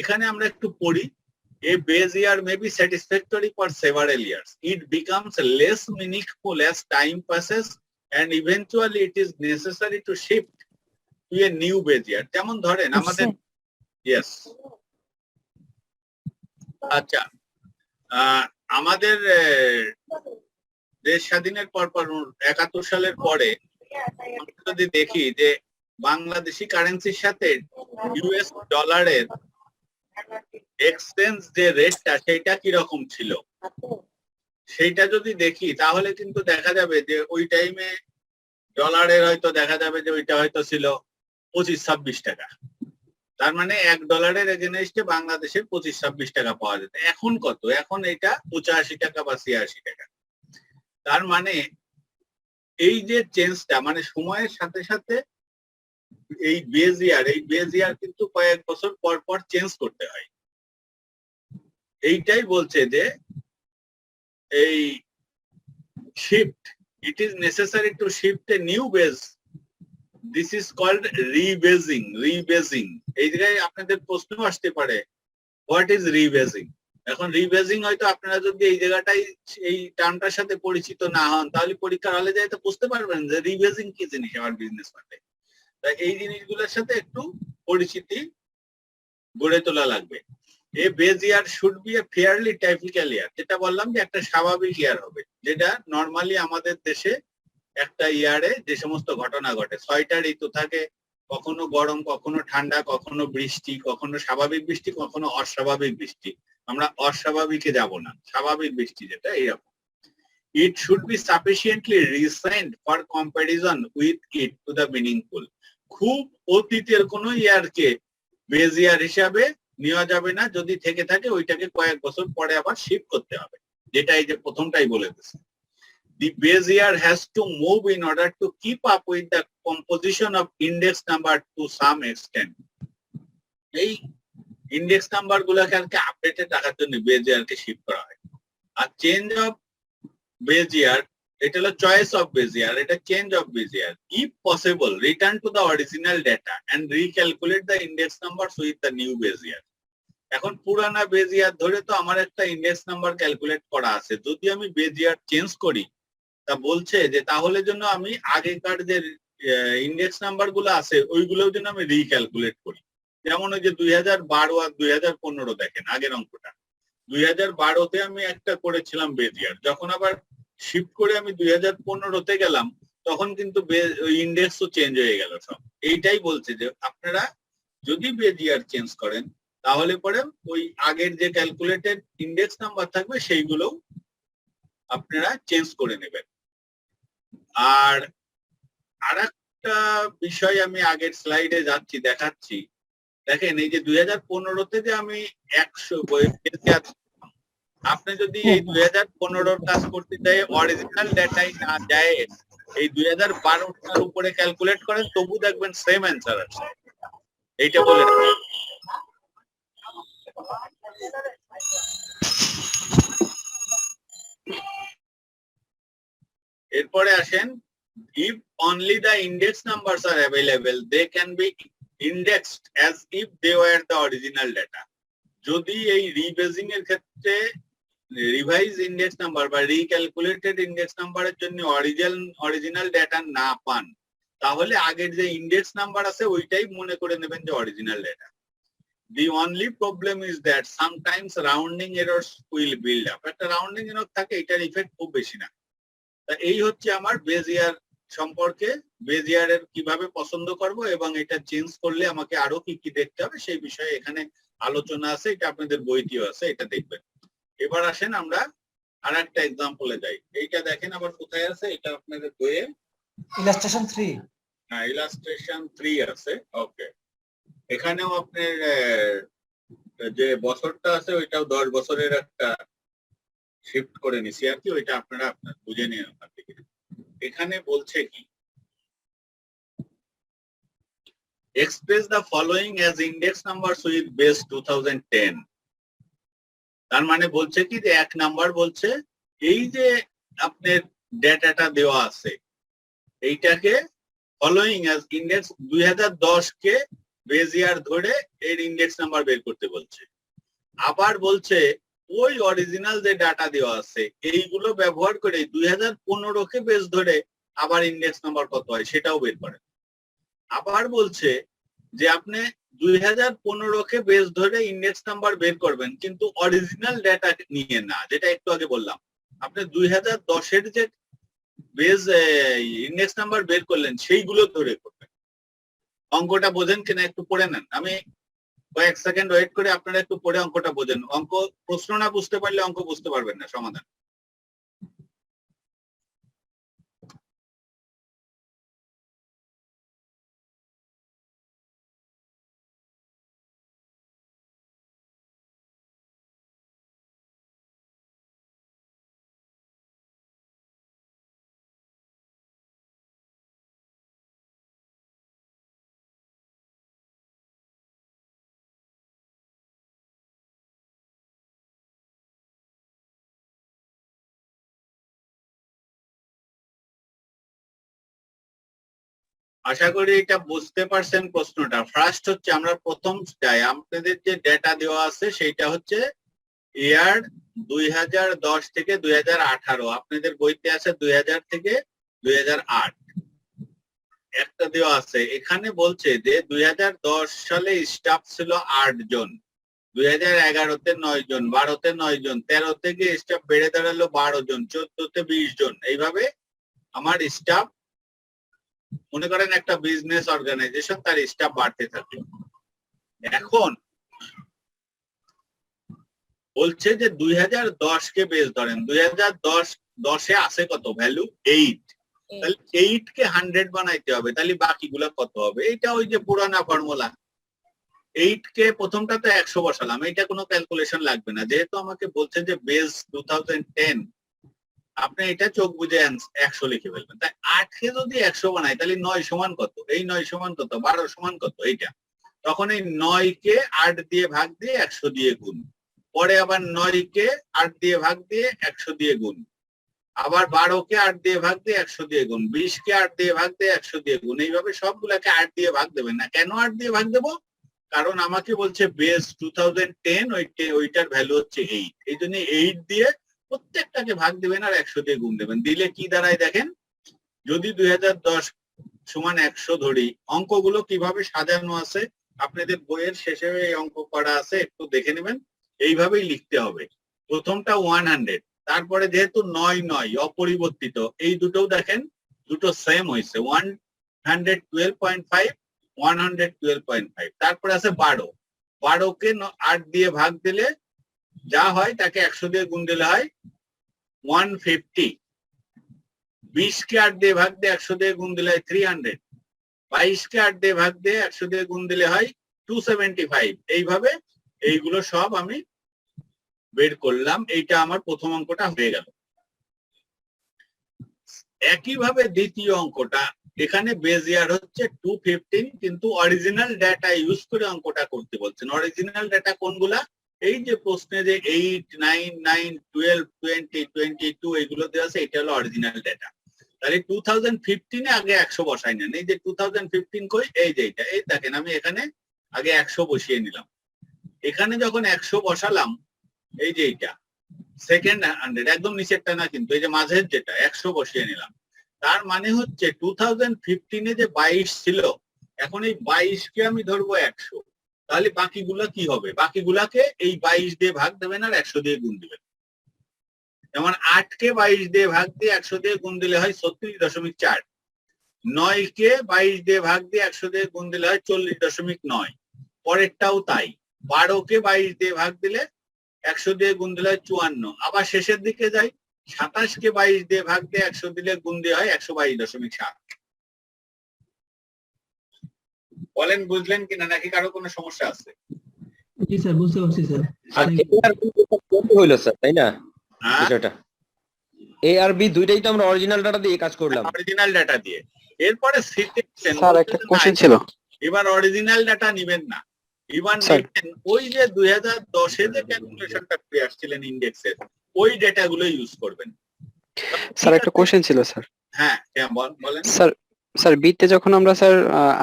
এখানে আমরা একটু পড়ি। A base year may be satisfactory for several years. It becomes less meaningful as time passes, and eventually it is necessary to shift to a new base year. যেমন ধরেন আমাদের, yes, আচ্ছা, আমাদের দেশ স্বাধীনের পর 71 সালের পরে আমরা যদি দেখি যে বাংলাদেশি কারেন্সির সাথে ইউএস ডলারের এক্সচেঞ্জ যে রেটটা সেটা কিরকম ছিল, সেইটা যদি দেখি তাহলে কিন্তু দেখা যাবে যে ওই টাইমে ডলারের হয়তো দেখা যাবে যে ওইটা হয়তো ছিল 25-26 টাকা। তার মানে $1 এগেনস্টে বাংলাদেশের 25-26 টাকা পাওয়া যেত। এখন কত? এখন এটা 85 টাকা বা 86 টাকা। তার মানে এই যে চেঞ্জটা, মানে সময়ের সাথে সাথে এই বেজ ইয়ার কিন্তু কয়েক বছর পর পর চেঞ্জ করতে হয়। এইটাই বলছে যে এই shift, it is necessary to shift a new base, this is called rebasing. এই জায়গায় আপনাদের প্রশ্ন আসতে পারে, হোয়াট ইজ রিবেজিং? এখন রিবেজিং হয়তো আপনারা যদি এই জায়গাটাই এই টার্মটার সাথে পরিচিত না হন, তাহলে পরীক্ষার হলে যাই তো বুঝতে পারবেন যে রিবেজিং কি জিনিস আমার বিজনেস মাঠে। তাই এই জিনিসগুলোর সাথে একটু পরিচিতি গড়ে তোলা লাগবে। A base year should be a fairly typical year, যেটা বললাম যে একটা স্বাভাবিক ইয়ার হবে, যেটা নর্মালি আমাদের দেশে একটা ইয়ারে যে সমস্ত ঘটনা ঘটে, 6টা ঋতু থাকে, কখনো গরম, কখনো ঠান্ডা, কখনো বৃষ্টি, কখনো স্বাভাবিক বৃষ্টি, কখনো অস্বাভাবিক বৃষ্টি। আমরা অস্বাভাবিকে যাব না, স্বাভাবিক বৃষ্টি যেটা এরকম। It should be sufficiently recent for comparison with it to the meaningful. খুব অতীতের কোন ইয়ারকে বেজ ইয়ার হিসাবে নেওয়া যাবে না, যদি থেকে থাকে ওইটাকে কয়েক বছর পরে আবার শিফট করতে হবে, যেটা এই যে প্রথমটাই বলে দিয়েছে। The base year has to move in order to keep up with the composition of index number to some extent. এই ইন্ডেক্স নাম্বার গুলাকে আপডেটেড রাখার জন্য বেজ ইয়ারকে শিফট করা হয়। আর চেঞ্জ অফ বেজ ইয়ার, এটা হলো চয়েস অফ বেজ ইয়ার, এটা change of base year. If possible return to the original data and recalculate the index number with the new base year. এখন পুরানা base ইয়ার ধরে তো আমার একটা ইন্ডেক্স নাম্বার ক্যালকুলেট করা আছে, যদি আমি বেজ ইয়ার চেঞ্জ করি তা বলছে যে তাহলে জন্য আমি আগেকার যে ইন্ডেক্স নাম্বার গুলো আছে ওইগুলোর জন্য আমি রিক্যালকুলেট করি। যেমন ওই যে 2012 আর 2015 দেখেন আগের অঙ্কটা, 2012-তে আমি একটা করেছিলাম বেজ ইয়ার, যখন আবার শিফট করে আমি 2015-তে গেলাম তখন কিন্তু ইন্ডেক্সও চেঞ্জ হয়ে গেল সব। এইটাই বলছে যে আপনারা যদি বেজ ইয়ার চেঞ্জ করেন তাহলে পরে ওই আগের যে ক্যালকুলেটেড ইন্ডেক্স নাম্বার থাকবে সেইগুলোও আপনারা চেঞ্জ করে নেবেন। আর আরেকটা বিষয় আমি আগের স্লাইডে যাচ্ছি দেখাচ্ছি, দেখেন এই যে 2015-তে যে আমি 100 আপনি যদি এই 2015-র কাজ করতে চাই অরিজিনাল ডেটাই না যায় এই 2012-টার উপরে ক্যালকুলেট করেন তবু দেখবেন সেম অ্যান্সার আসে। এইটা বলে রাখবেন। এরপরে আসেন, if only the index numbers are available they can be indexed as if they were the original data. যদি এই রিবেজিং এর ক্ষেত্রে রিভাইজ ইন্ডেক্স নাম্বার বা রিক্যালকুলেটেড ইন্ডেক্স নাম্বারের জন্য অরিজিনাল ডেটা না পান তাহলে আগের যে ইন্ডেক্স নাম্বার আছে ওইটাই মনে করে নেবেন যে original data. The only problem is that sometimes rounding errors will build up. একটা রাউন্ডিং এরর থাকে, এটার ইফেক্ট খুব বেশি না। তা এই হচ্ছে আমার বেজ ইয়ার সম্পর্কে, বেজ ইয়ারের কিভাবে পছন্দ করব এবং এটা চেঞ্জ করলে আমাকে আরো কি কি দেখতে হবে সেই বিষয়ে এখানে আলোচনা আছে, এটা আপনাদের বইটিও আছে, এটা দেখবেন। এবার আসেন আমরা আর একটা এক্সাম্পলে যাই। এইটা দেখেন আবার কোথায় আছে, এটা আপনাদের বইয়ে ইলাস্ট্রেশন 3। হ্যাঁ, ইলাস্ট্রেশন 3 আছে। ওকে, এখানেও আপনার যে বছরটা আছে ওইটাও 10 বছরের একটা শিফট করে নিছি আর কি, ওইটা আপনারা বুঝে নিন ওখান থেকে। এখানে বলছে কি, express the following as index numbers with base 2010। তার মানে বলছে কি যে 1 নাম্বার বলছে এই যে আপনার ডেটাটা দেওয়া আছে এইটাকে ফলোইং অ্যাজ ইন্ডেক্স 2010 কে বেস ইয়ার ধরে এর ইন্ডেক্স নাম্বার বের করতে বলছে। আবার বলছে ওই অরিজিনাল যে ডাটা দেওয়া আছে এইগুলো ব্যবহার করে 2015 কে বেস ধরে আবার ইন্ডেক্স নাম্বার কত হয় সেটাও বের করেন। আবার বলছে যে আপনি 2015 কে বেস ধরে ইন্ডেক্স নাম্বার বের করবেন, কিন্তু অরিজিনাল ডেটা নিয়ে না, যেটা একটু আগে বললাম। আপনি 2010 এর যে বেস ইন্ডেক্স নাম্বার বের করলেন সেইগুলো ধরে করবেন। অঙ্কটা বোঝেন কিনা একটু পড়ে নেন, আমি কয়েক সেকেন্ড ওয়েট করে আপনারা একটু পড়ে অঙ্কটা বোঝেন। অঙ্ক প্রশ্ন না বুঝতে পারলে অঙ্ক বুঝতে পারবেন না, সমাধান। আশা করি এটা বুঝতে পারছেন প্রশ্নটা। ফার্স্ট হচ্ছে আমরা প্রথম যাই, আপনাদের যে ডেটা দেওয়া আছে সেইটা হচ্ছে ইয়ার 2010 থেকে 2018। আপনাদের বইতে আছে 2000 থেকে 2008 একটা দেওয়া আছে। এখানে বলছে যে 2010 সালে স্টাফ ছিল 8 জন, 2011-তে 9 জন, 12-তে 9 জন, 13 থেকে স্টাফ বেড়ে দাঁড়ালো 12 জন, 14-তে 20 জন। এইভাবে আমার স্টাফ, মনে করেন একটা বিজনেস অর্গানাইজেশন, তার স্টাফ বাড়তে থাকলো। এখন বলছে যে 2010 কে বেস ধরেন, 2010 আছে কত ভ্যালু 8, তাহলে 8 কে 100 বানাইতে হবে, তাহলে বাকিগুলো কত হবে? এটা ওই যে পুরানা ফর্মুলা, 8 কে প্রথমটাতে 100 বসালাম, এটা কোনো ক্যালকুলেশন লাগবে না, যেহেতু আমাকে বলছে যে বেস 2010, আপনি এটা চোখ বুঝে 100 লিখে ফেলবেন। তাই 8 কে যদি 100 বানাই তাহলে 9 সমান কত, এই 9 সমান কত, 12 সমান কত, এইটা। তখন এই 9 কে 8 দিয়ে ভাগ দিয়ে 100 দিয়ে গুণ, পরে আবার 9 কে 8 দিয়ে ভাগ দিয়ে 100 দিয়ে গুণ, আবার 12 কে 8 দিয়ে ভাগ দিয়ে 100 দিয়ে গুণ, 20 কে 8 দিয়ে ভাগ দিয়ে 100 দিয়ে গুণ। এইভাবে সবগুলাকে 8 দিয়ে ভাগ দেবেন না। কেন 8 দিয়ে ভাগ দেবো? কারণ আমাকে বলছে বেস 2010, ওইটার ভ্যালু হচ্ছে 8, এই জন্য 8 দিয়ে প্রত্যেকটাকে ভাগ দেবেন আর 100 দিয়ে গুণ দেবেন। দিলে কি দাঁড়ায় দেখেন, যদি 2010 সমান 100 ধরি, অঙ্কগুলো কিভাবে সাজানো আছে আপনাদের বইয়ের শেষে এই অঙ্ক করা আছে, একটু দেখে নেবেন। এইভাবেই লিখতে হবে। প্রথমটা 100, তারপরে যেহেতু 9 অপরিবর্তিত, এই দুটোও দেখেন দুটো সেম হয়েছে, 112.5, 112.5। তারপরে আছে 12 কে 8 দিয়ে ভাগ দিলে যা হয় তাকে 100 দিয়ে গুণ দিলে হয় 150, 20 কে 8 দিয়ে ভাগ দিয়ে 100 দিয়ে গুণ দিলে হয় 300, 22 কে 8 দিয়ে ভাগ দিয়ে 100 দিয়ে গুণ দিলে হয় 275। এইভাবে এইগুলো সব আমি বের করলাম। এইটা আমার প্রথম অঙ্কটা হয়ে গেল। একইভাবে দ্বিতীয় অঙ্কটা, এখানে বেজ ইয়ার হচ্ছে 215, কিন্তু অরিজিনাল ডাটা ইউজ করে অঙ্কটা করতে বলছেন। অরিজিনাল ডাটা কোনগুলা? এই যে প্রশ্নে যে 8, 9, 9, 12, 20, 22 এগুলো দেওয়া আছে, এটা হলো অরিজিনাল ডাটা। তাহলে 2015-এ আগে 100 বসাই নেন। এই যে 2015 কই, এই যে এটা, এই দেখেন আমি এখানে আগে 100 বসিয়ে নিলাম। এখানে যখন 100 বসালাম, এই যে এইটা সেকেন্ড 100, একদম নিচেরটা না কিন্তু, এই যে মাঝের যেটা 100 বসিয়ে নিলাম। তার মানে হচ্ছে 2015-এ যে 22 ছিল, এখন এই 22 কে আমি ধরবো 100, তাহলে বাকিগুলা কি হবে? বাকিগুলাকে এই 22 দিয়ে ভাগ দেবেন আর 100 দিয়ে গুণ দিবেন। যেমন 8 কে 22 দিয়ে ভাগ দিয়ে 100 দিয়ে গুণ দিলে হয় 36.4, 9 কে 22 দিয়ে ভাগ দিয়ে 100 দিয়ে গুণ দিলে হয় 40.9, পরেরটাও তাই। 12 কে 22 দিয়ে ভাগ দিলে 100 দিয়ে গুণ দিলে হয় 54। আবার শেষের দিকে যাই, 27 কে 22 দিয়ে ভাগ দিয়ে 100 দিলে গুণ দিয়ে হয় 122.7। বলেন বুঝলেন কিনা, নাকি কারো কোনো সমস্যা আছে? জি স্যার, বুঝতে পারছি স্যার। আর ARB হইলো স্যার, তাই না হ্যাঁ, বিষয়টা? ARB দুইটাই তো আমরা অরিজিনাল ডাটা দিয়ে কাজ করলাম। অরিজিনাল ডাটা দিয়ে। এরপরে স্যার একটা কোশ্চেন ছিল। এবার অরিজিনাল ডাটা নিবেন না, এবার স্যার। নেবেন ওই যে 2010-এ যে ক্যালকুলেশনটা করে আসছিলেন ইন্ডেক্সের, ওই ডেটাগুলো ইউজ করবেন। স্যার একটা কোশ্চেন ছিল স্যার। হ্যাঁ হ্যাঁ, বলেন। স্যার বিতে যখন আমরা স্যার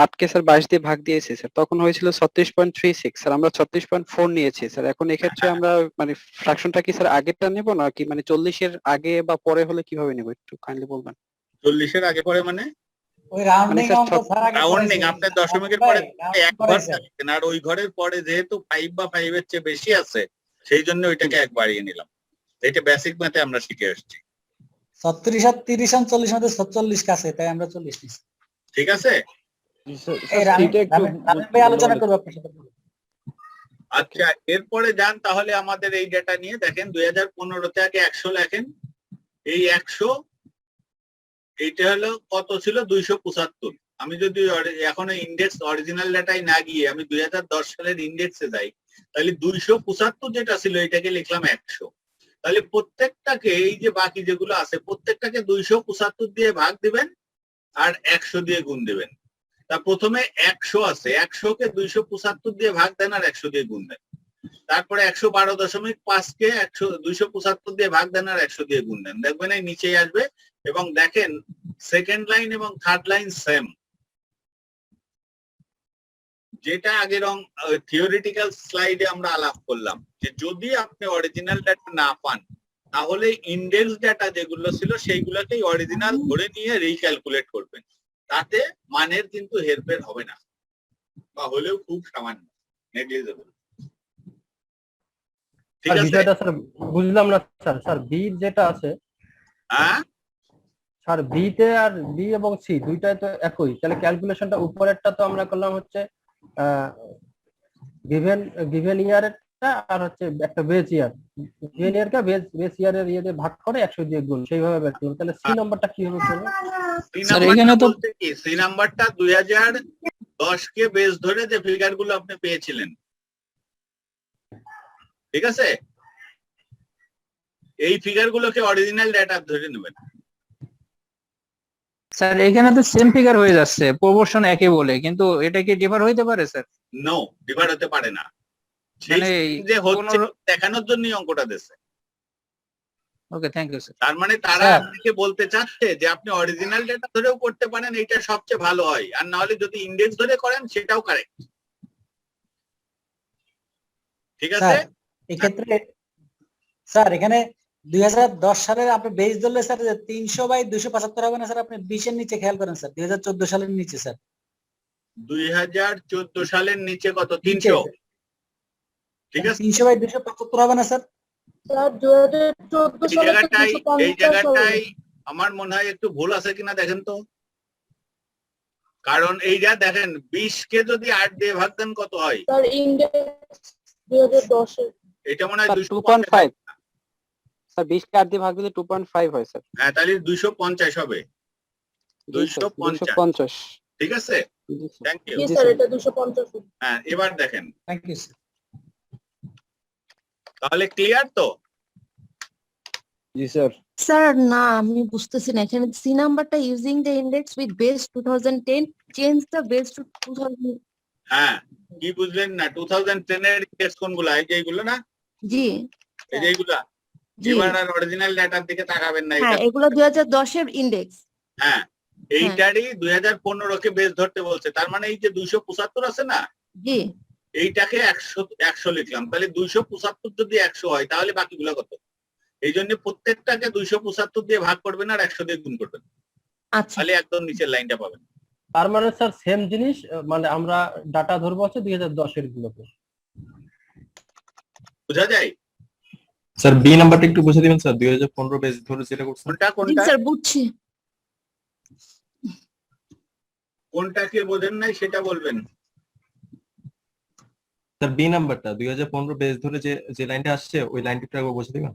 8 কে স্যার 22 দিয়ে ভাগ দিয়েছি স্যার, তখন হয়েছিল 36.36, স্যার আমরা 36.4 নিয়েছি স্যার। এখন এক্ষেত্রে আমরা মানে ফ্র্যাকশনটা কি স্যার আগেরটা নেব না কি মানে 40-এর আগে বা পরে হলে কিভাবে নেব, একটু কাইন্ডলি বলবেন। 40-এর আগে পরে মানে ওই রাউন্ডিং স্যার, অঙ্ক স্যার আগে রাউন্ডিং, করেছে। আপনার দশমিকের ভাই, পরে rounding এক ঘর করেছে। থাকতেন, আর ওই ঘরের পরে যেহেতু 5 বা 5-এর চেয়ে বেশি আছে, সেই জন্য ওইটাকে এক বাড়িয়ে নিলাম। এটা বেসিক ম্যাথে আমরা শিখে আসছি। 36 আর 30 আর 40 মধ্যে 46 কাছে, তাই আমরা 40 নিছি। ঠিক আছে, এই রামিন ভাই আলোচনা করবো আপনার সাথে। আচ্ছা এরপরে যান তাহলে আমাদের এই ডেটা নিয়ে। দেখেন 2015-তে আগে 100 লেখেন। এই 100 এইটা হলো কত ছিল, 275। আমি যদি এখন ইন্ডেক্স অরিজিনাল ডাটাই না গিয়ে আমি 2010 সালের ইন্ডেক্সে যাই, তাহলে 275 যেটা ছিল এটাকে লিখলাম 100। তাহলে প্রত্যেকটাকে, এই যে বাকি যেগুলো আছে প্রত্যেকটাকে 275 দিয়ে ভাগ দিবেন আর 100 দিয়ে গুণ দিবেন। তা প্রথমে 100 আছে, 100-কে 275 দিয়ে ভাগ দেন আর 100 দিয়ে গুণ দেন। তারপরে 112.5-কে 275 দিয়ে ভাগ দেন আর 100 দিয়ে গুণ দেন। দেখবেন এই নিচেই আসবে। এবং দেখেন সেকেন্ড লাইন এবং থার্ড লাইন সেম। যেটা আগের থিওরিটিক্যাল স্লাইডে আমরা আলাপ করলাম, যে যদি আপনি অরিজিনাল ডাটা না পান তাহলে ইন্ডেক্স ডাটা যেগুলো ছিল সেইগুলোকেই অরিজিনাল ধরে নিয়ে রিক্যালকুলেট করবেন। তাতে মানের কিন্তু হেরফের হবে না, বা হলেও খুব সামান্য, নেগলিজেবল। ঠিক স্যার আছে? বিষয়টা স্যার বুঝলাম না স্যার। স্যার বি যেটা আছে হ্যাঁ, স্যার বিতে আর বি এবং সি দুইটাই তো একই, তাহলে ক্যালকুলেশনটা উপরেরটা তো আমরা করলাম হচ্ছে গিভেন ইয়ারটা আর হচ্ছে একটা বেস ইয়ার, গিভেন ইয়ারকে বেস ইয়ারের ইয়ে দিয়ে ভাগ করে 100 দিয়ে গুণ, সেইভাবে বের করব। তাহলে সি নাম্বারটা কি হবে স্যার? স্যার, এখানে তো- বলতে কি, সি নাম্বারটা 2010-কে বেস ধরে যে ফিগার গুলো আপনি পেয়েছিলেন, ঠিক আছে, এই ফিগার গুলোকে অরিজিনাল ডাটা ধরে নেবেন। স্যার এখানে তো সেম ফিগার হয়ে যাচ্ছে, প্রপোর্শন একই বলে, কিন্তু এটা কি ডিফার হইতে পারে স্যার? নো, ডিভাইড হতে পারে না। সেই মানে যে হচ্ছে 15 দেখানোর জন্যই অঙ্কটা দিচ্ছে। ওকে, থ্যাংক ইউ স্যার। তার মানে তারা স্যার। আপনাকে বলতে চাচ্ছে যে আপনি অরিজিনাল ডেটা ধরেও করতে পারেন, এটা সবচেয়ে ভালো হয়। আর না হলে যদি ইন্ডেক্স ধরে করেন সেটাও কারেক্ট। ঠিক আছে? স্যার এক্ষেত্রে স্যার এখানে 2010 সালের আপনি বেস ধরলে স্যার 300/275 হবে না স্যার? আপনি 20-এর নিচে খেয়াল করেন স্যার, 2014 সালের নিচে স্যার। 2014 সালের নিচে কত? নিচে 300। ঠিক আছে, 300/275 হবে না স্যার? এই জায়গাটাই আমার মনে হয় একটু ভুল আছে কিনা দেখেন তো। কারণ এই যা দেখেন 20-কে যদি 8 দিয়ে ভাগ দেন কত হয়? স্যার ইন্ডেক্স 2010 এটা মনে হয় 2.5 স্যার, 20-কে 8 দিয়ে ভাগ দিলে 2.5 হয় স্যার। হ্যাঁ, তাহলে 250 হবে। 250। ঠিক আছে, থ্যাংক ইউ। জি স্যার, এটা 250। হ্যাঁ, এবার দেখেন থ্যাংক ইউ স্যার। তাহলে ক্লিয়ার তো? জি স্যার। স্যার না, আমি বুঝতেছি না। এখানে সি নাম্বারটা using the index with base 2010 change the base to 2000। হ্যাঁ, কি বুঝলেন না? 2010 এর ইন্ডেক্স কোনগুলো? এই যে এইগুলো না, জি এই যে এইগুলা। জি এবার আর অরিজিনাল ডাটার দিকে তাকাবেন না। হ্যাঁ, এটা এগুলো 2010 এর ইন্ডেক্স। হ্যাঁ, এইটারই 2015-কে বেস ধরতে বলছে। তার মানে এই যে 275 আছে না, জি এইটাকে 100 লিখলাম। তাহলে 275 যদি 100 হয় তাহলে বাকিগুলো কত? এই জন্য প্রত্যেকটাকে 275 দিয়ে ভাগ করবেন আর 100 দিয়ে গুণ করবেন, আচ্ছা। তাহলে একদম নিচের লাইনটা পাবেন। তার মানে স্যার সেম জিনিস, মানে আমরা ডাটা ধরবো হচ্ছে 2010 এর গুলোকে। বোঝা যায়? স্যার বি নাম্বারটা একটু বুঝে দিবেন স্যার, 2015 বেস ধরে যেটা করছেন। কোনটা জি কোনটা স্যার বুঝছি। কোনটাকে বোঝেন নাই সেটা বলবেন। স্যার বি নাম্বারটা 2015 বেস ধরে যে যে লাইনটা আসছে ওই লাইনটা একটু একবার বসে দিবেন।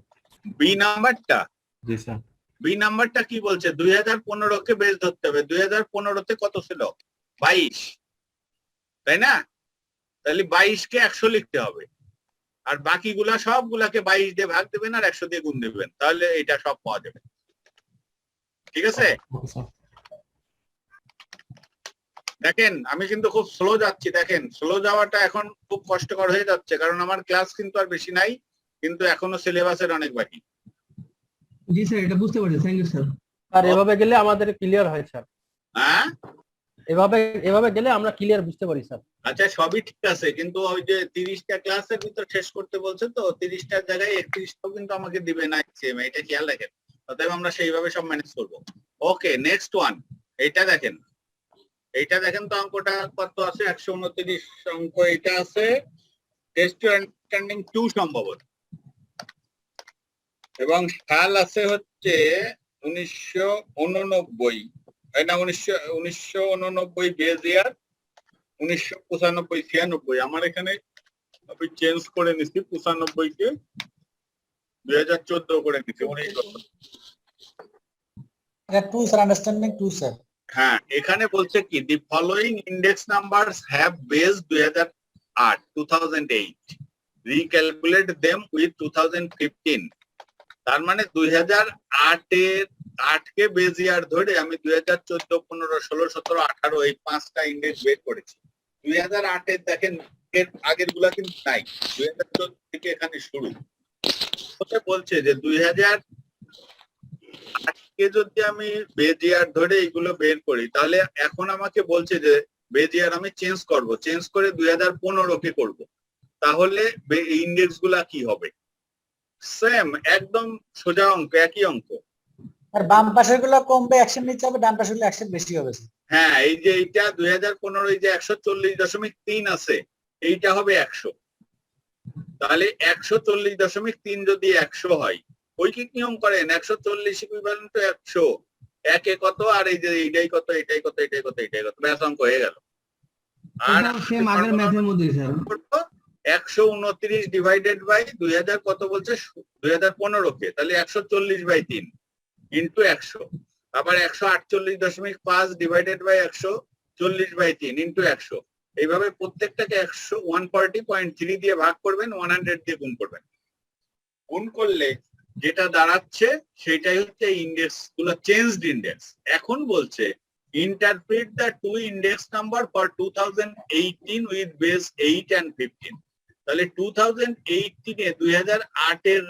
বি নাম্বারটা জি স্যার। বি নাম্বারটা কি বলছে? 2015 কে বেস ধরতে হবে। 2015 তে কত ছিল? 22, তাই না? তাহলে 22 কে 100 লিখতে হবে, আর বাকিগুলা সবগুলাকে 22 দিয়ে ভাগ দেবেন আর 100 দিয়ে গুণ দেবেন, তাহলে এটা সব পাওয়া যাবে। ঠিক আছে? Okay sir. দেখেন আমি কিন্তু খুব স্লো যাচ্ছি, দেখেন স্লো যাওয়াটা এখন খুব কষ্টকর হয়ে যাচ্ছে, কারণ আমার ক্লাস কিন্তু আর বেশি নাই, কিন্তু এখনো সিলেবাসের অনেক বাকি। জি স্যার, এটা বুঝতে পারছি, থ্যাংক ইউ স্যার। আর এভাবে গেলে আমাদের ক্লিয়ার হয় স্যার, হ্যাঁ এভাবে এভাবে গেলে আমরা ক্লিয়ার বুঝতে পারি স্যার। আচ্ছা, সবই ঠিক আছে, কিন্তু ওই যে 30টা ক্লাসের ভিতর শেষ করতে বলছে, তো 30টার জায়গায় 31টাও কিন্তু আমাকে দিবে না সেম, এটা খেয়াল রাখেন। অতএব আমরা সেইভাবে সব ম্যানেজ করব। ওকে, নেক্সট ওয়ান, এইটা দেখেন, এইটা দেখেন তো অঙ্কটা কত আছে? 129 অঙ্ক এটা আছে, টেস্ট আন্ডারস্ট্যান্ডিং 2 সম্ভবত, এবং সাল আছে হচ্ছে 1989, না 1989 বেজ ইয়ার, 1995 96। আমার এখানে আমি চেঞ্জ করে নিচ্ছি 95 কে 2014 করে নিচ্ছি, 19 বছর। এটা 2 স্যার, আন্ডারস্ট্যান্ডিং 2 স্যার। হ্যাঁ, এখানে বলছে কি, the following index numbers have base 2008, recalculate them with 2015। তার মানে 2008 কে বেজ ইয়ার ধরে আমি 2014, 15, 16, 17, 18 এই 5টা ইন্ডেক্স বের করেছি। 2008 দেখেন এর আগের গুলা কিন্তু নাই, 2014 থেকে এখানে শুরু। বলছে যে 2008 কে যদি আমি বেজ ইয়ার ধরে এগুলো বের করি, তাহলে এখন আমাকে বলছে যে বেজ ইয়ার আমি চেঞ্জ করব, চেঞ্জ করে 2015 কে করব, তাহলে ইন্ডেক্স গুলা কি হবে? সেম, একদম সোজা অঙ্ক, একই অঙ্ক। আর বাম পাশের গুলো কমবে, অ্যাকশন নিচে হবে, ডান পাশের গুলো অ্যাকশন বেশি হবে স্যার। হ্যাঁ, এই যে এইটা 2015 এই যে 140.3 আছে, এইটা হবে 100। তাহলে 140.3 যদি 100 হয়, ঐকিক নিয়ম করেন 140 ইকুইভ্যালেন্ট টু 100, একে কত আর এই যে এইটাই কত, এটাই কত, এটাই কত, এটাই কত, ব্যাস অঙ্ক হয়ে গেল। আর সেম আগের ম্যাথের মধ্যে স্যার। 129 ডিভাইডেড বাই 2000 কত বলছে? 2015 কে, তাহলে 140/3 ইন্টু 100, আবার 148.5 ডিভাইডেড বাই 140/3 ইন্টু 100। এইভাবে প্রত্যেকটাকে 140.3 দিয়ে ভাগ করবেন, 100 দিয়ে গুণ করবেন। গুণ করলে যেটা দাঁড়াচ্ছে সেটাই হচ্ছে ইন্ডেক্স গুলো, চেঞ্জড ইন্ডেক্স। এখন বলছে interpret the to index number for 2018 with base 8 and 15। তাহলে 2018 এ 2008 এর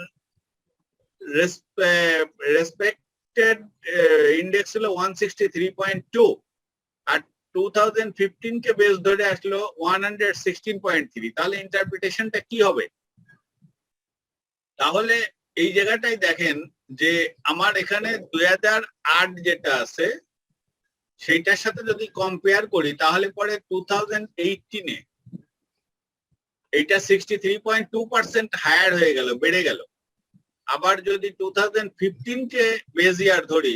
রেসপেক্টেড ইন্ডেক্স হলো 163.2, আর 2015 কে বেস ধরে আসলো 116.3। তাহলে ইন্টারপ্রিটেশনটা কি হবে? তাহলে এই জায়গাটাই দেখেন যে আমার এখানে 2008 যেটা আছে সেইটার সাথে যদি কম্পেয়ার করি, তাহলে পরে 2018 এ এইটা 63.2% হায়ার হয়ে গেল, বেড়ে গেল। আবার যদি 2015 কে বেস ইয়ার ধরি,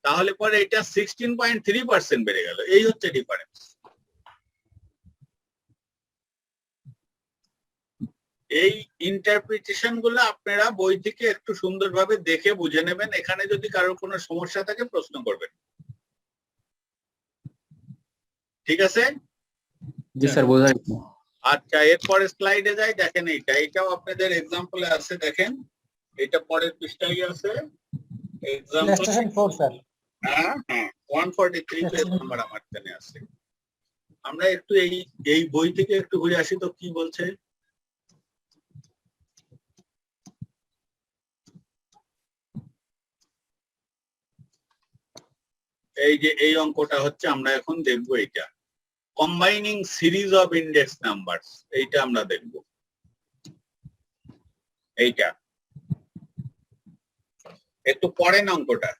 তাহলে পরে এটা 16.3% বেড়ে গেল। এই হচ্ছে ডিফারেন্স। এই ইন্টারপ্রিটেশন গুলো আপনারা বই থেকে একটু সুন্দরভাবে দেখে বুঝে নেবেন। এখানে যদি কারোর কোনো সমস্যা থাকে প্রশ্ন করবেন, ঠিক আছে? জি স্যার, বোঝা গেছে। আচ্ছা, এরপরে স্লাইডে যাই, দেখেন এইটাও আপনাদের এক্সাম্পলে আছে, দেখেন এটা পরের পৃষ্ঠায় আছে এক্সাম্পল। Illustration 4 sir. হ্যাঁ হ্যাঁ, 143 পেজ নাম্বার আমার এখানে আছে। আমরা একটু এই বই থেকে একটু ঘুরে আসি তো কি বলছে। এই যে এই অঙ্কটা হচ্ছে আমরা এখন দেখবো, এইটা combining series of index numbers, এইটা আমরা দেখব। এইটা একটু পড়েন অঙ্কটা।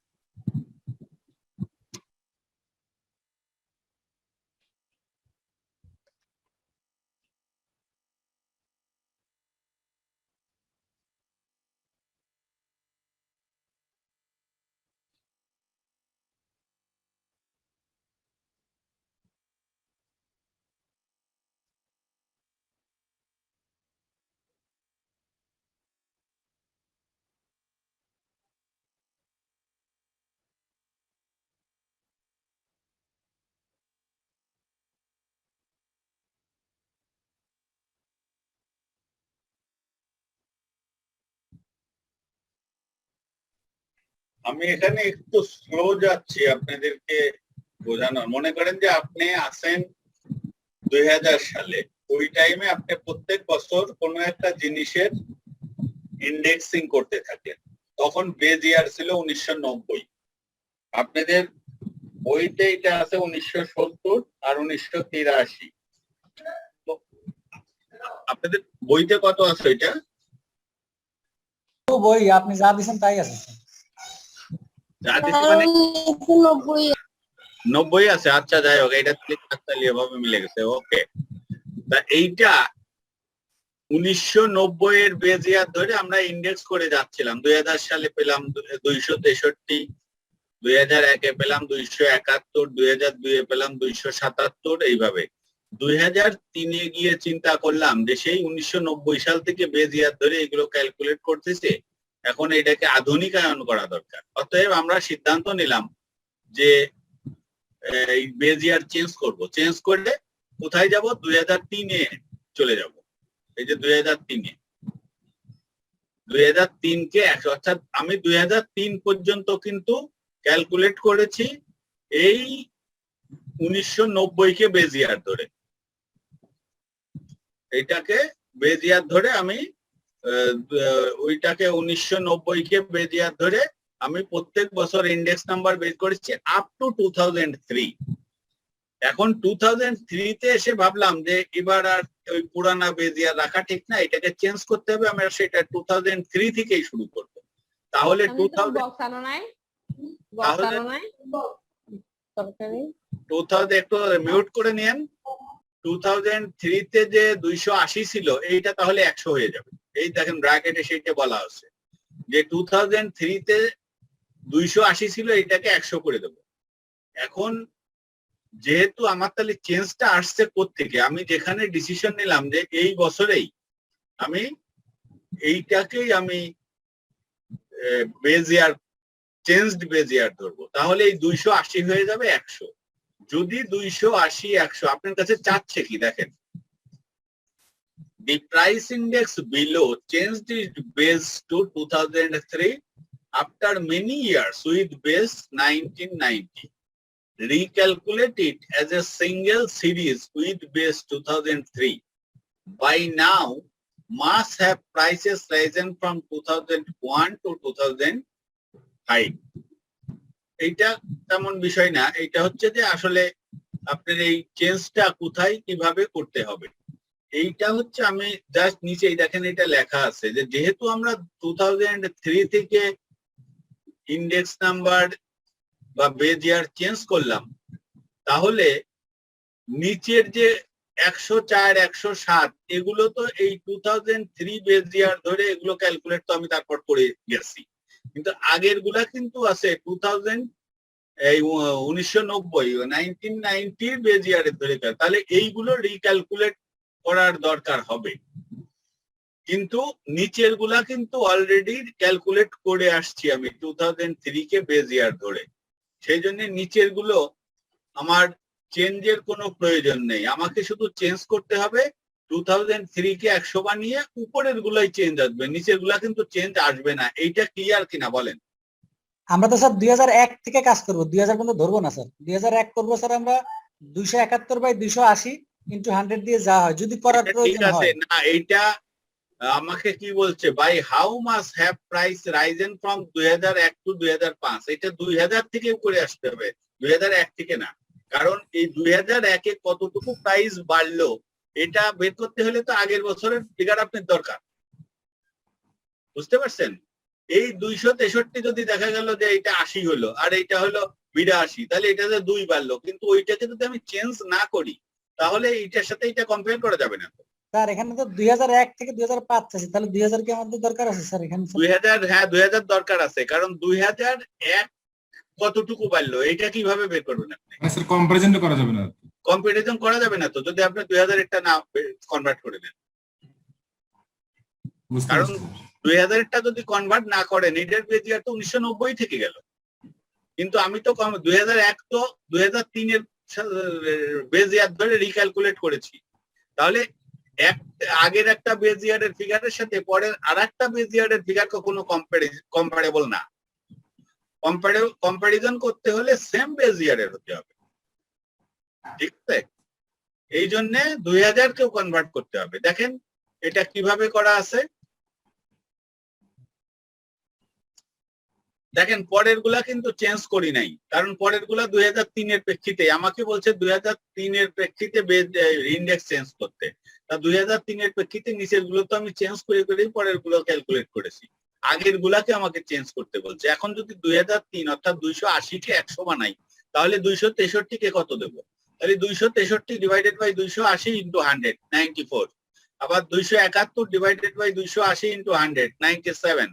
আমি এখানে একটু স্লো যাচ্ছি আপনাদেরকে বোঝানোর। মনে করেন যে আপনি আসেন 2000 সালে, ওই টাইমে আপনি প্রত্যেক বছর কোনো একটা জিনিসের ইন্ডেক্সিং করতে থাকেন। তখন বেজ ইয়ার ছিল 1990। আপনাদের বইতে এটা আছে 1970 আর 1983। তো আপনাদের বইতে কত আছে এটা? তো বই আপনি যা দিচ্ছেন তাই আছে স্যার। যা দিছি মানে 90 90 আছে। আচ্ছা যাই হোক, এটা তাহলে এভাবে মিলে গেছে। ওকে, তা এইটা 1990 এর বেজ ইয়ার ধরে আমরা ইন্ডেক্স করে যাচ্ছিলাম। 2000 সালে পেলাম 263, 2001 এ পেলাম 271, 2002 এ পেলাম 277, এইভাবে 2003 এ গিয়ে চিন্তা করলাম যে সেই 1990 সাল থেকে বেজ ইয়ার ধরে এগুলো ক্যালকুলেট করতেছে, এখন এটাকে আধুনিকায়ন করা দরকার। অতএব আমরা সিদ্ধান্ত নিলাম যে এই বেজ ইয়ার চেঞ্জ করব। চেঞ্জ করলে কোথায় যাব? 2003 এ চলে যাব। এই যে 2003 এ, 2003 কে 100, অর্থাৎ আমি 2003 পর্যন্ত কিন্তু ক্যালকুলেট করেছি এই 1990 কে বেজ ইয়ার ধরে। এইটাকে বেজ ইয়ার ধরে আমি ওইটাকে 1990 কে বেজ ইয়ার ধরে আমি প্রত্যেক বছর ইন্ডেক্স নাম্বার বের করেছি আপ টু 2003। এখন 2003 তে এসে ভাবলাম যে এবার আর ওই পুরানা বেজ ইয়ার রাখা ঠিক না, এটাকে চেঞ্জ করতে হবে। আমরা সেটা 2003 থেকেই শুরু করব। তাহলে 2000 একটু মিউট করে নিয়েন। 2003 তে যে 280 ছিল, এইটা তাহলে 100 হয়ে যাবে। এই দেখেন ব্র্যাকেটে সেইটা বলা আছে যে 2003 তে 280 ছিল, এটাকে 100 করে দেব। এখন যেহেতু আমার তাহলে চেঞ্জটা আসছে কোত্থেকে, আমি যেখানে ডিসিশন নিলাম যে এই বছরেই আমি এইটাকেই আমি বেজ ইয়ার, চেঞ্জড বেজ ইয়ার ধরবো, তাহলে এই 280 হয়ে যাবে 100। যদি 280 100 আপনার কাছে চাচ্ছে কি দেখেন, the price index below changed its base to 2003 after many years with base 1990. Recalculate it as a single series with base 2003. By now, must have prices risen from 2001 to 2005. এইটা তেমন বিষয় না, এটা হচ্ছে যে আসলে আপনার এই চেঞ্জটা কোথায় কিভাবে করতে হবে। এইটা হচ্ছে আমি জাস্ট নিচেই দেখেন এটা লেখা আছে যে যেহেতু আমরা 2003 থেকে ইন্ডেক্স নাম্বার বা বেজ ইয়ার চেঞ্জ করলাম, তাহলে নিচের যে 104 107 এগুলো তো এই 2003 বেজ ইয়ার ধরে এগুলো ক্যালকুলেট তো আমি তারপর করে গেছি, কিন্তু আগের গুলা কিন্তু আছে 1990 বেজ ইয়ারের ধরে। তাহলে এইগুলো রিক্যালকুলেট করার দরকার হবে, কিন্তু নিচের গুলা কিন্তু অলরেডি ক্যালকুলেট করে আসছি আমি 2003 কে বেজ ইয়ার ধরে। সেই জন্য নিচের গুলো আমার চেঞ্জের কোনো প্রয়োজন নেই, আমাকে শুধু চেঞ্জ করতে হবে 2003 কে 100 বানিয়ে, উপরের গুলাই চেঞ্জ আসবে, নিচের গুলা কিন্তু চেঞ্জ আসবে না। এইটা ক্লিয়ার কিনা বলেন? আমরা তো স্যার 2001 থেকে কাজ করবো, 2000 পর্যন্ত ধরবো না স্যার। 2001 করবো স্যার আমরা 271/280 ইন্টু 100 দিয়ে যা হয়, যদি করার প্রয়োজন হয়। না, এইটা আমাকে কি বলছে, by how much have price risen from 2001 to 2005। এটা 2000 থেকে করে আসতে হবে, 2001 থেকে না। কারণ এই 2001 এ কতটুকু প্রাইস বাড়লো এটা বের করতে হলে তো আগের বছরের ফিগার আপনার দরকার, বুঝতে পারছেন? এই 263 যদি দেখা গেল যে এটা 80 হলো আর এইটা হলো 82, তাহলে এটাতে 2 বাড়লো, কিন্তু ওইটাকে যদি আমি চেঞ্জ না করি তাহলে এইটার সাথে এটা কম্পেয়ার করা যাবে না। স্যার এখানে তো 2001 থেকে 2005 আছে, তাহলে 2000 কি আমাদের দরকার আছে স্যার এখানে? 2000, হ্যাঁ 2000 দরকার আছে, কারণ 2001 কতটুকু বাড়লো এটা কিভাবে বের করবেন আপনি? স্যার কম্পারিজন করা যাবে না, কম্পারিজন করা যাবে না তো যদি আপনি 2000 একটা না কনভার্ট করে দেন। কারণ 2000 টা যদি কনভার্ট না করেন এটার বেজ ইয়ার তো 1990 থেকে গেল, কিন্তু আমি তো 2001 তো 2003 এর বেজ ইয়ার ধরে রিক্যালকুলেট করেছি। তাহলে আগের একটা বেজ ইয়ারের ফিগারের সাথে পরের আরেকটা বেজ ইয়ারের ফিগার কখনো কম্পারেবল না। কম্পারিজন করতে হলে সেম বেজ ইয়ারের হতে হবে, ঠিক আছে? এই জন্য 2000 কেও কনভার্ট করতে হবে। দেখেন এটা কিভাবে করা আছে, দেখেন পরের গুলা কিন্তু চেঞ্জ করি নাই, কারণ পরের গুলা 2003 এর প্রেক্ষিতে আমাকে বলছে 2003 এর প্রেক্ষিতে ইন্ডেক্স চেঞ্জ করতে। তা 2003 এর প্রেক্ষিতে নিচের গুলো তো আমি চেঞ্জ করে করেই পরের গুলো ক্যালকুলেট করেছি, আগের গুলাকে আমাকে চেঞ্জ করতে বলছে। এখন যদি 2003 অর্থাৎ 280 কে 100 বানাই, তাহলে 263 কে কত দেব? তাহলে 263 ডিভাইডেড বাই 280 ইন্টু 100 94, আবার 271 ডিভাইডেড বাই 280 ইন্টু 100 97,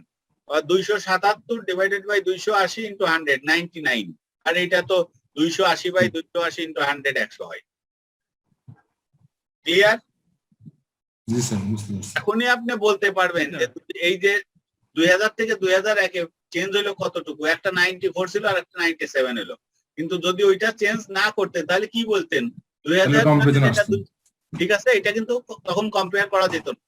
আর 277 ডিভাইডেড বাই 280 ইন্টু 100 99, আর এটা তো 280 বাই 280 ইন্টু 100 100 হয়। ক্লিয়ার? জি স্যার, বুঝতে পারছি। এখনই আপনি বলতে পারবেন যে এই যে 2000 থেকে 2001 এ চেঞ্জ হলো কতটুকু, একটা 94 ছিল আর একটা 97 হলো, কিন্তু যদি ওইটা চেঞ্জ না করতেন তাহলে কি বলতেন? 2000 ঠিক আছে, এটা কিন্তু তখন কম্পেয়ার করা যেত না।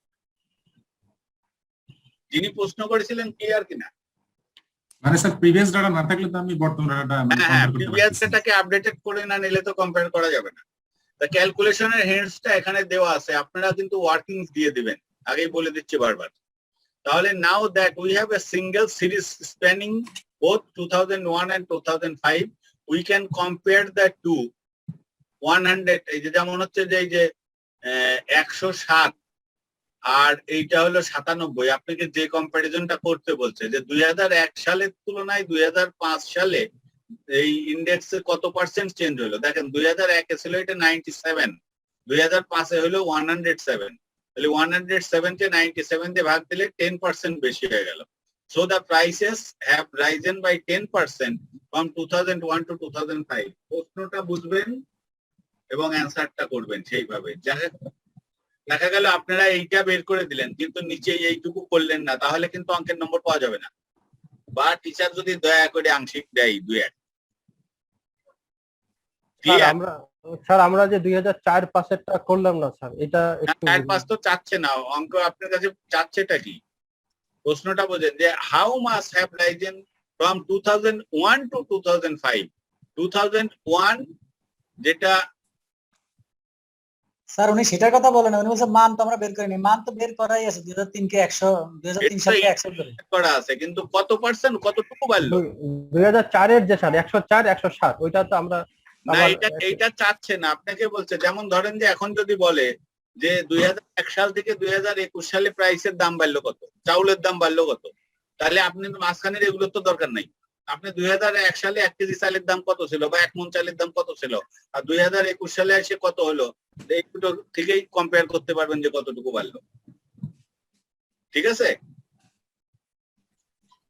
যিনি প্রশ্ন করেছিলেন ক্লিয়ার কিনা? মানে স্যার প্রিভিয়াস ডাটা না থাকলে তো আমি বর্তমান ডাটা হ্যাঁ, প্রিভিয়াস ডাটাকে আপডেটেড করে না নিলে তো কম্পেয়ার করা যাবে না। তা ক্যালকুলেশনের হেডসটা এখানে দেওয়া আছে, আপনারা কিন্তু ওয়ার্কিংস দিয়ে দিবেন, আগেই বলে দিচ্ছি বারবার। তাহলে now that we have a single series spanning both 2001 and 2005, we can compare the two 100, এই যে যেমন হচ্ছে যে এই যে 107 আর এইটা হলো 97, আপনাকে যে কম্পারিজনটা করতে বলছে যে 2001 সালের তুলনায় 2005 সালে এই ইন্ডেক্সে কত পার্সেন্ট চেঞ্জ হলো। দেখেন 2001 এ ছিল এটা 97, 2005 এ হলো 107, তাহলে 107 কে 97 দিয়ে ভাগ দিলে 10% বেশি হয়ে গেল। So the prices have risen by 10% from 2001 to 2005. প্রশ্নটা বুঝবেন এবং অ্যানসারটা করবেন সেইভাবে। দেখা গেল আপনারা এইটা বের করে দিলেন কিন্তু নিচে এইটুকু করলেন না, তাহলে কিন্তু অঙ্কের নম্বর পাওয়া যাবে না, বা টিচার যদি দয়া করে আংশিক দেয় 2-1। স্যার আমরা যে 2004-5 এরটা করলাম না স্যার, এটা একটু 4-5 তো চাচ্ছে না অঙ্ক, আপনার কাছে চাচ্ছেটা কি? প্রশ্নটা বোঝেন যে how much have risen from 2001 to 2005। 2001 যেটা স্যার উনি সেটার কথা বলেন, উনি বলছে মান তো আমরা বের করিনি, মান তো বের করাই আছে 2003 কে 100, 2003 সালকে 100 করে করা আছে, কিন্তু কত পার্সেন্ট কতটুকু বাড়লো? 2004 এর যে স্যার 104 107 ওইটা তো আমরা না, এইটা চাচ্ছে না, আপনাকে বলছে যেমন ধরেন যে এখন যদি বলে যে 2001 সাল থেকে 2021 সালে প্রাইসের দাম বাড়লো কত, চাউলের দাম বাড়লো কত, তাহলে আপনি মাঝখানের এগুলো তো দরকার নাই। আপনি 2001 সালে 1 কেজি চালের দাম কত ছিল বা 1 মণ চালের দাম কত ছিল, আর 2021 সালে এসে কত হলো, এই দুটো থেকেই কম্পেয়ার করতে পারবেন যে কতটুকু বাড়লো। ঠিক আছে?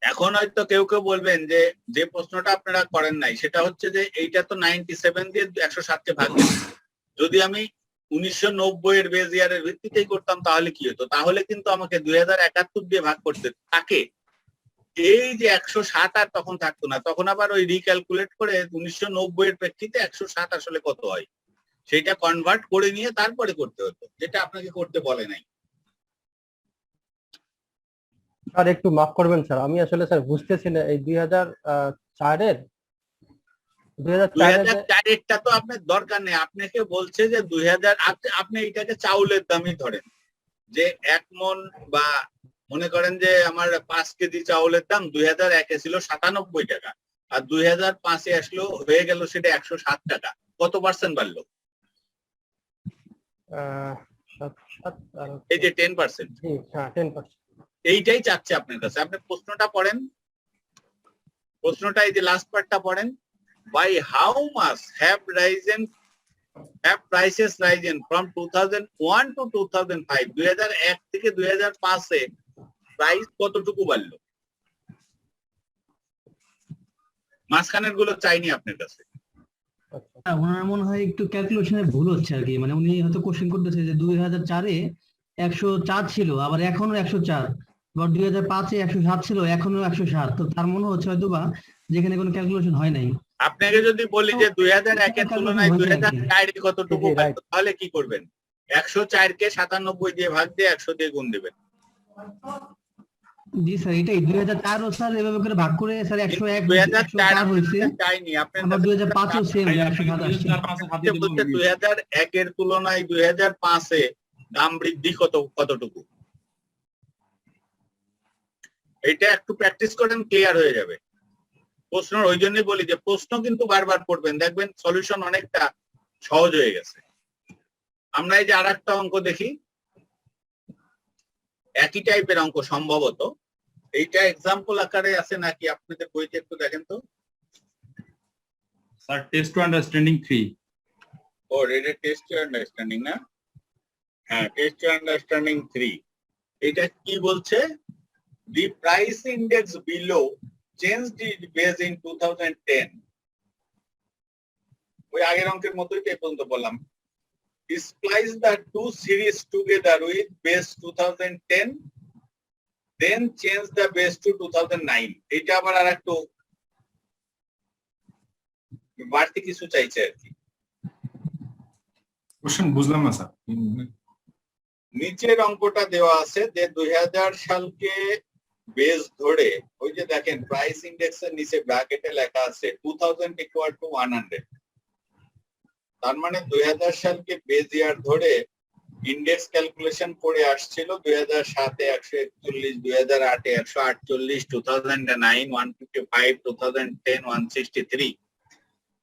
এখন হয়তো কেউ কেউ বলবেন যে যে প্রশ্নটা আপনারা করেন নাই সেটা হচ্ছে যে এইটা তো 97 দিয়ে 107 কে ভাগ দিয়েছে, যদি আমি 1990 এর বেজ ইয়ারের ভিত্তিতেই করতাম তাহলে কি হতো? তাহলে কিন্তু আমাকে 2071 দিয়ে ভাগ করতে থাকে, এই যে 107 আর তখন থাকতো না, তখন আবার ওই রিক্যালকুলেট করে 1990 এর প্রেক্ষিতে 107 আসলে কত হয় সেটা কনভার্ট করে নিয়ে তারপরে করতে হতো, যেটা আপনাকে করতে বলে নাই। স্যার একটু মাফ করবেন স্যার, আমি আসলে স্যার বুঝতেছি না এই 2004 এর 2004 এরটা তো আপনার দরকার নেই, আপনাকে বলছে যে 2000, আপনি এইটাকে চাউলের দামই ধরেন যে 1 মণ, বা মনে করেন যে আমার 5 কেজি চাউলের দাম 2001 এ ছিল 97 টাকা, আর 2005 এ আসলো হয়ে গেল সেটা 107 টাকা, কত পার্সেন্ট বাড়লো? এই যে 10%। হ্যাঁ 10%। এইটাই চাচ্ছে আপনার কাছে। আপনি প্রশ্নটা পড়েন, প্রশ্নটা এই যে লাস্ট পার্টটা পড়েন, by how much have prices risen from 2001 to 2005? 2001 থেকে 2005 এ প্রাইস কতটুকু বাড়লো? মাঝখানের গুলো চাইনি আপনার কাছে। ওনার মনে হয় একটু ক্যালকুলেশনে ভুল হচ্ছে আর কি, মানে উনি হয়তো কোশ্চেন করতেছে যে 2004 এ 104 ছিল, আবার এখনো 104, আবার 2005 এ 107 ছিল, এখনো 107, তো তার মনে হচ্ছে হয়তো বা যেখানে কোনো ক্যালকুলেশন হয় নাই। আপনাকে যদি বলি যে 2001 এর তুলনায় 2004 এ কতটুকু বাড়লো, তাহলে কি করবেন? 104 কে 97 দিয়ে ভাগ দিয়ে 100 দিয়ে গুণ দিবেন। জি স্যার এটাই 2004 ও স্যার এভাবে করে ভাগ করে স্যার 101 2004 104 হয়েছে, চাইনি আপনার আবার কাছে 2005 ও সেম 107 আসছে। বলতে 2001 এর তুলনায় 2005 এ দাম বৃদ্ধি কতটুকু, এটা একটু প্র্যাকটিস করেন, ক্লিয়ার হয়ে যাবে। প্রশ্ন ওই জন্যই বলি যে প্রশ্ন কিন্তু বারবার পড়বেন, দেখবেন সলিউশন অনেকটা সহজ হয়ে গেছে। আমরা এই যে আরেকটা অঙ্ক দেখি, একই টাইপের অঙ্ক সম্ভবত, এইটা এক্সাম্পল আকারে আছে নাকি আপনাদের বইতে একটু দেখেন তো। Sir test to understanding 3। ও এটা টেস্ট টু আন্ডারস্ট্যান্ডিং না? হ্যাঁ, টেস্ট টু আন্ডারস্ট্যান্ডিং 3। এটা কি বলছে? The price index below changed its base in 2010. ওই আগের অঙ্কের মতোই এই পর্যন্ত বললাম। Splice the two series together with base 2010, then change the base to 2009. এটা আবার আর একটু বাড়তি কিছু চাইছে আর কি। কোশ্চেন বুঝলাম না স্যার। নিচের অঙ্কটা দেওয়া আছে যে 2000 সালকে বেস ধরে, ওই যে দেখেন প্রাইস ইন্ডেক্সের নিচে ব্র্যাকেটে লেখা আছে 2000 ইকুয়াল টু 100। তার মানে 2000 সালকে বেস ইয়ার ধরে ইন্ডেক্স ক্যালকুলেশন করে আসছিল 2007 এ 141, 2008 এ 148, 2009 155, 2010 163।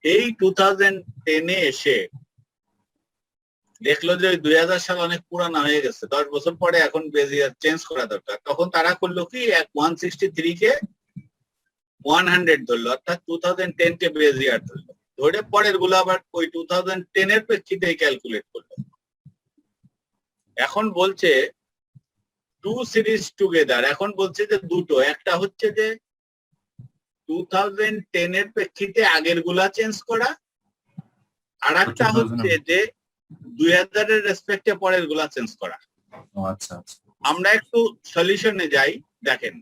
এই 2010 এ এসে দেখলো যে 2000 সাল অনেক পুরানো হয়ে গেছে, 10 বছর পরে এখন বেস ইয়ার চেঞ্জ করা দরকার। তখন তারা করলো কি 163 কে 100 ধরলো, অর্থাৎ 2010 কে বেস ইয়ার ধরলো, ধরে পরের গুলো আবার ওই 2010 এর প্রেক্ষিতে ক্যালকুলেট করলো। এখন বলছে টু সিরিজ টুগেদার, এখন বলছে যে দুটো, একটা হচ্ছে যে 2010 এর প্রেক্ষিতে আগের গুলা চেঞ্জ করা, আর একটা হচ্ছে যে 2000 এর রেসপেক্টে পরের গুলা চেঞ্জ করা। আচ্ছা আচ্ছা, আমরা একটু সলিউশনে যাই। দেখেন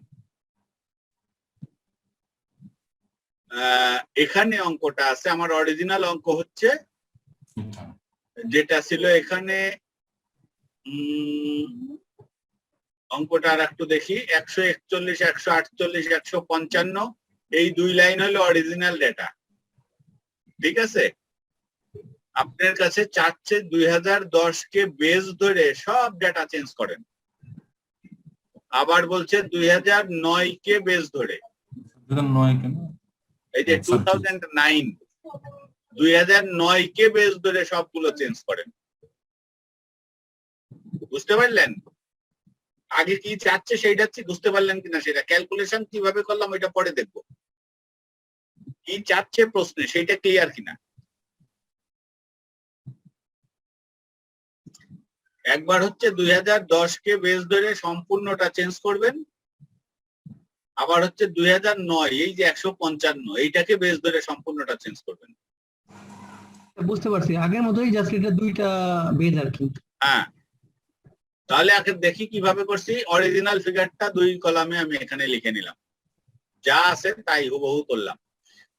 এখানে অঙ্কটা আছে, আমার অরিজিনাল অঙ্ক হচ্ছে যেটা ছিল এখানে, অঙ্কটা আর একটু দেখি, 141, 148, 155, এই দুই লাইন হলো অরিজিনাল ডেটা, ঠিক আছে? আপনার কাছে চাচ্ছে 2010 কে বেস ধরে সব ডেটা চেঞ্জ করেন, আবার বলছে 2009 কে বেস ধরে, 2009 কেন? এই যে 2009, 2009 কে বেস ধরে সবগুলো চেঞ্জ করেন। বুঝতে পারলেন? আগে কি চাচ্ছে সেইটা বুঝতে পারলেন কিনা, সেটা ক্যালকুলেশন কিভাবে করলাম এটা পরে দেখবো। কি চাচ্ছে প্রশ্নে সেইটা ক্লিয়ার কিনা। একবার হচ্ছে 2010 কে বেস ধরে সম্পূর্ণটা চেঞ্জ করবেন, আবার হচ্ছে 2009 এই যে 155 এইটাকে বেস ধরে সম্পূর্ণটা চেঞ্জ করবেন। বুঝতে পারছি, আগের মতোই জাস্ট এটা দুইটা বেজ আর কি। হ্যাঁ, তাহলে আগে দেখি কিভাবে করছি। অরিজিনাল ফিগারটা দুই কলামে আমি এখানে লিখে নিলাম, যা আছে তাই হুবহু করলাম।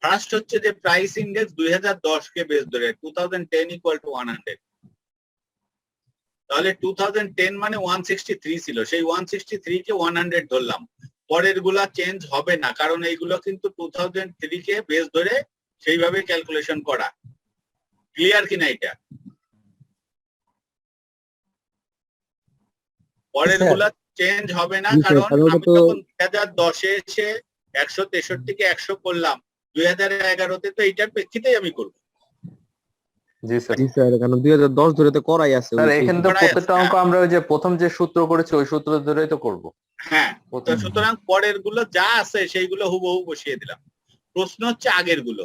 ফার্স্ট হচ্ছে যে প্রাইস ইন্ডেক্স 2010 কে বেস ধরে 2010 ইকুয়াল টু 100, তাহলে 2010 মানে 163 ছিল, সেই 163 কে 100 ধরলাম, পরের গুলা চেঞ্জ হবে না, কারণ এইগুলো কিন্তু 2003 কে বেস ধরে সেইভাবে ক্যালকুলেশন করা। ক্লিয়ার কিনা এটা? পরের গুলা চেঞ্জ হবে না, কারণ আমি যখন 2010 এ এসে 163 কে 100 করলাম, 2011 তে তো এইটার প্রেক্ষিতেই আমি করবো। জি স্যার। জি স্যার, কারণ 2010 ধরে তো করাই আছে। স্যার এখানে তো প্রত্যেকটা অঙ্ক আমরা ওই যে প্রথম যে সূত্র করেছি ওই সূত্র ধরেই তো করব। হ্যাঁ, তো সুতরাং পরের গুলো যা আছে সেইগুলো হুবহু বসিয়ে দিলাম। প্রশ্ন হচ্ছে আগের গুলো,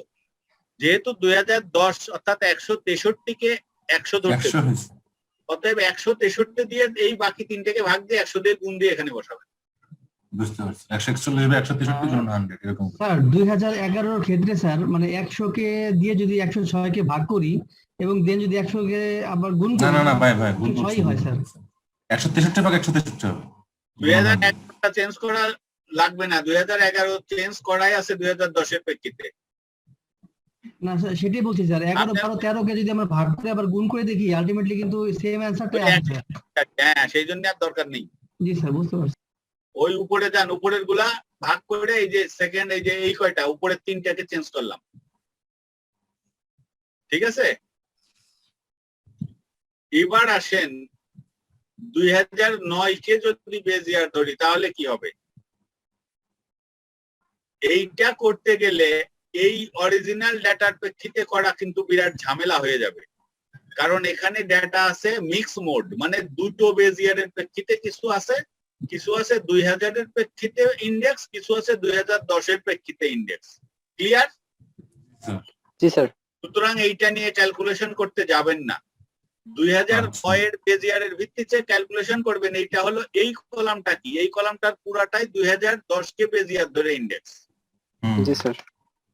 যেহেতু 2010 অর্থাৎ 163 কে 100 ধরতে, অতএব 163 দিয়ে এই বাকি তিনটাকে ভাগ দিয়ে 100 দিয়ে গুণ দিয়ে এখানে বসাবেন। বুঝতে পারছি, 141 বা 163 জন 100 এরকম। স্যার 2011 এর ক্ষেত্রে স্যার মানে 100 কে দিয়ে যদি 106 কে ভাগ করি এবং দেন যদি 100 কে আবার গুণ করি, না ভাই গুণ 6ই হয় স্যার। 163 ভাগ 163 হবে। 2011টা চেঞ্জ করা লাগবে না, 2011 চেঞ্জ করাই আছে 2010 এর প্রেক্ষিতে। না স্যার সেটাই বলছি স্যার, 11, 12, 13 কে যদি আমরা ভাগ করে আবার গুণ করে দেখি আলটিমেটলি কিন্তু সেম অ্যানসারটাই আসবে। হ্যাঁ, সেই জন্য আর দরকার নেই। জি স্যার, বুঝতে পারছি। ওই উপরে যান, উপরের গুলা ভাগ করে এই যে সেকেন্ড, এই যে এই কয়টা উপরের তিনটাকে চেঞ্জ করলাম, ঠিক আছে? এবার আসেন 2009 কে যদি বেজ ইয়ার ধরি তাহলে কি হবে? এইটা করতে গেলে এই অরিজিনাল ডাটার প্রেক্ষিতে করা কিন্তু বিরাট ঝামেলা হয়ে যাবে, কারণ এখানে ডাটা আছে মিক্স মোড, মানে দুটো বেজ ইয়ারের প্রেক্ষিতে কিছু আছে 2000 এর প্রেক্ষিতে ইন্ডেক্স, কিছু আছে 2010 এর প্রেক্ষিতে ইন্ডেক্স। ক্লিয়ার? জি স্যার। সুতরাং এইটা নিয়ে ক্যালকুলেশন করতে যাবেন না, 2006 এর বেজ ইয়ারের ভিত্তিতে ক্যালকুলেশন করবেন। এইটা হলো এই কলামটা কি, এই কলামটার পুরাটাই 2010 কে বেজ ইয়ার ধরে ইন্ডেক্স। জি স্যার।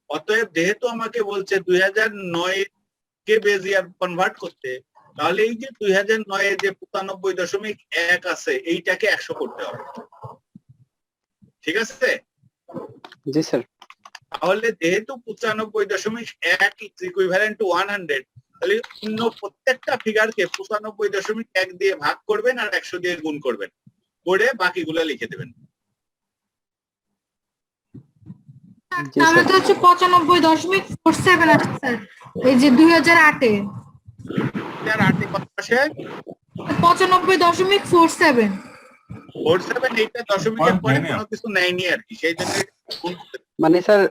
অতএব যেহেতু আমাকে বলছে 2009 কে বেজ ইয়ার কনভার্ট করতে, তাহলে এই যে 2009 এ যে 95.1 আছে এইটাকে 100 করতে হবে, ঠিক আছে? জি স্যার। তাহলে যেহেতু 95.1 ইজ ইকুইভ্যালেন্ট টু 100, তাহলে অন্য প্রত্যেকটা ফিগারকে 95.1 দিয়ে ভাগ করবেন আর 100 দিয়ে গুণ করবেন, করে বাকিগুলো লিখে দেবেন। তাহলে তো হচ্ছে 95.47 আছে স্যার, এই যে 2008 এ 2008 কত আসে? 95.47। 47 এইটা দশমিকের পরে কোনো কিছু নেয়নি আর কি, সেই জন্য মানে স্যার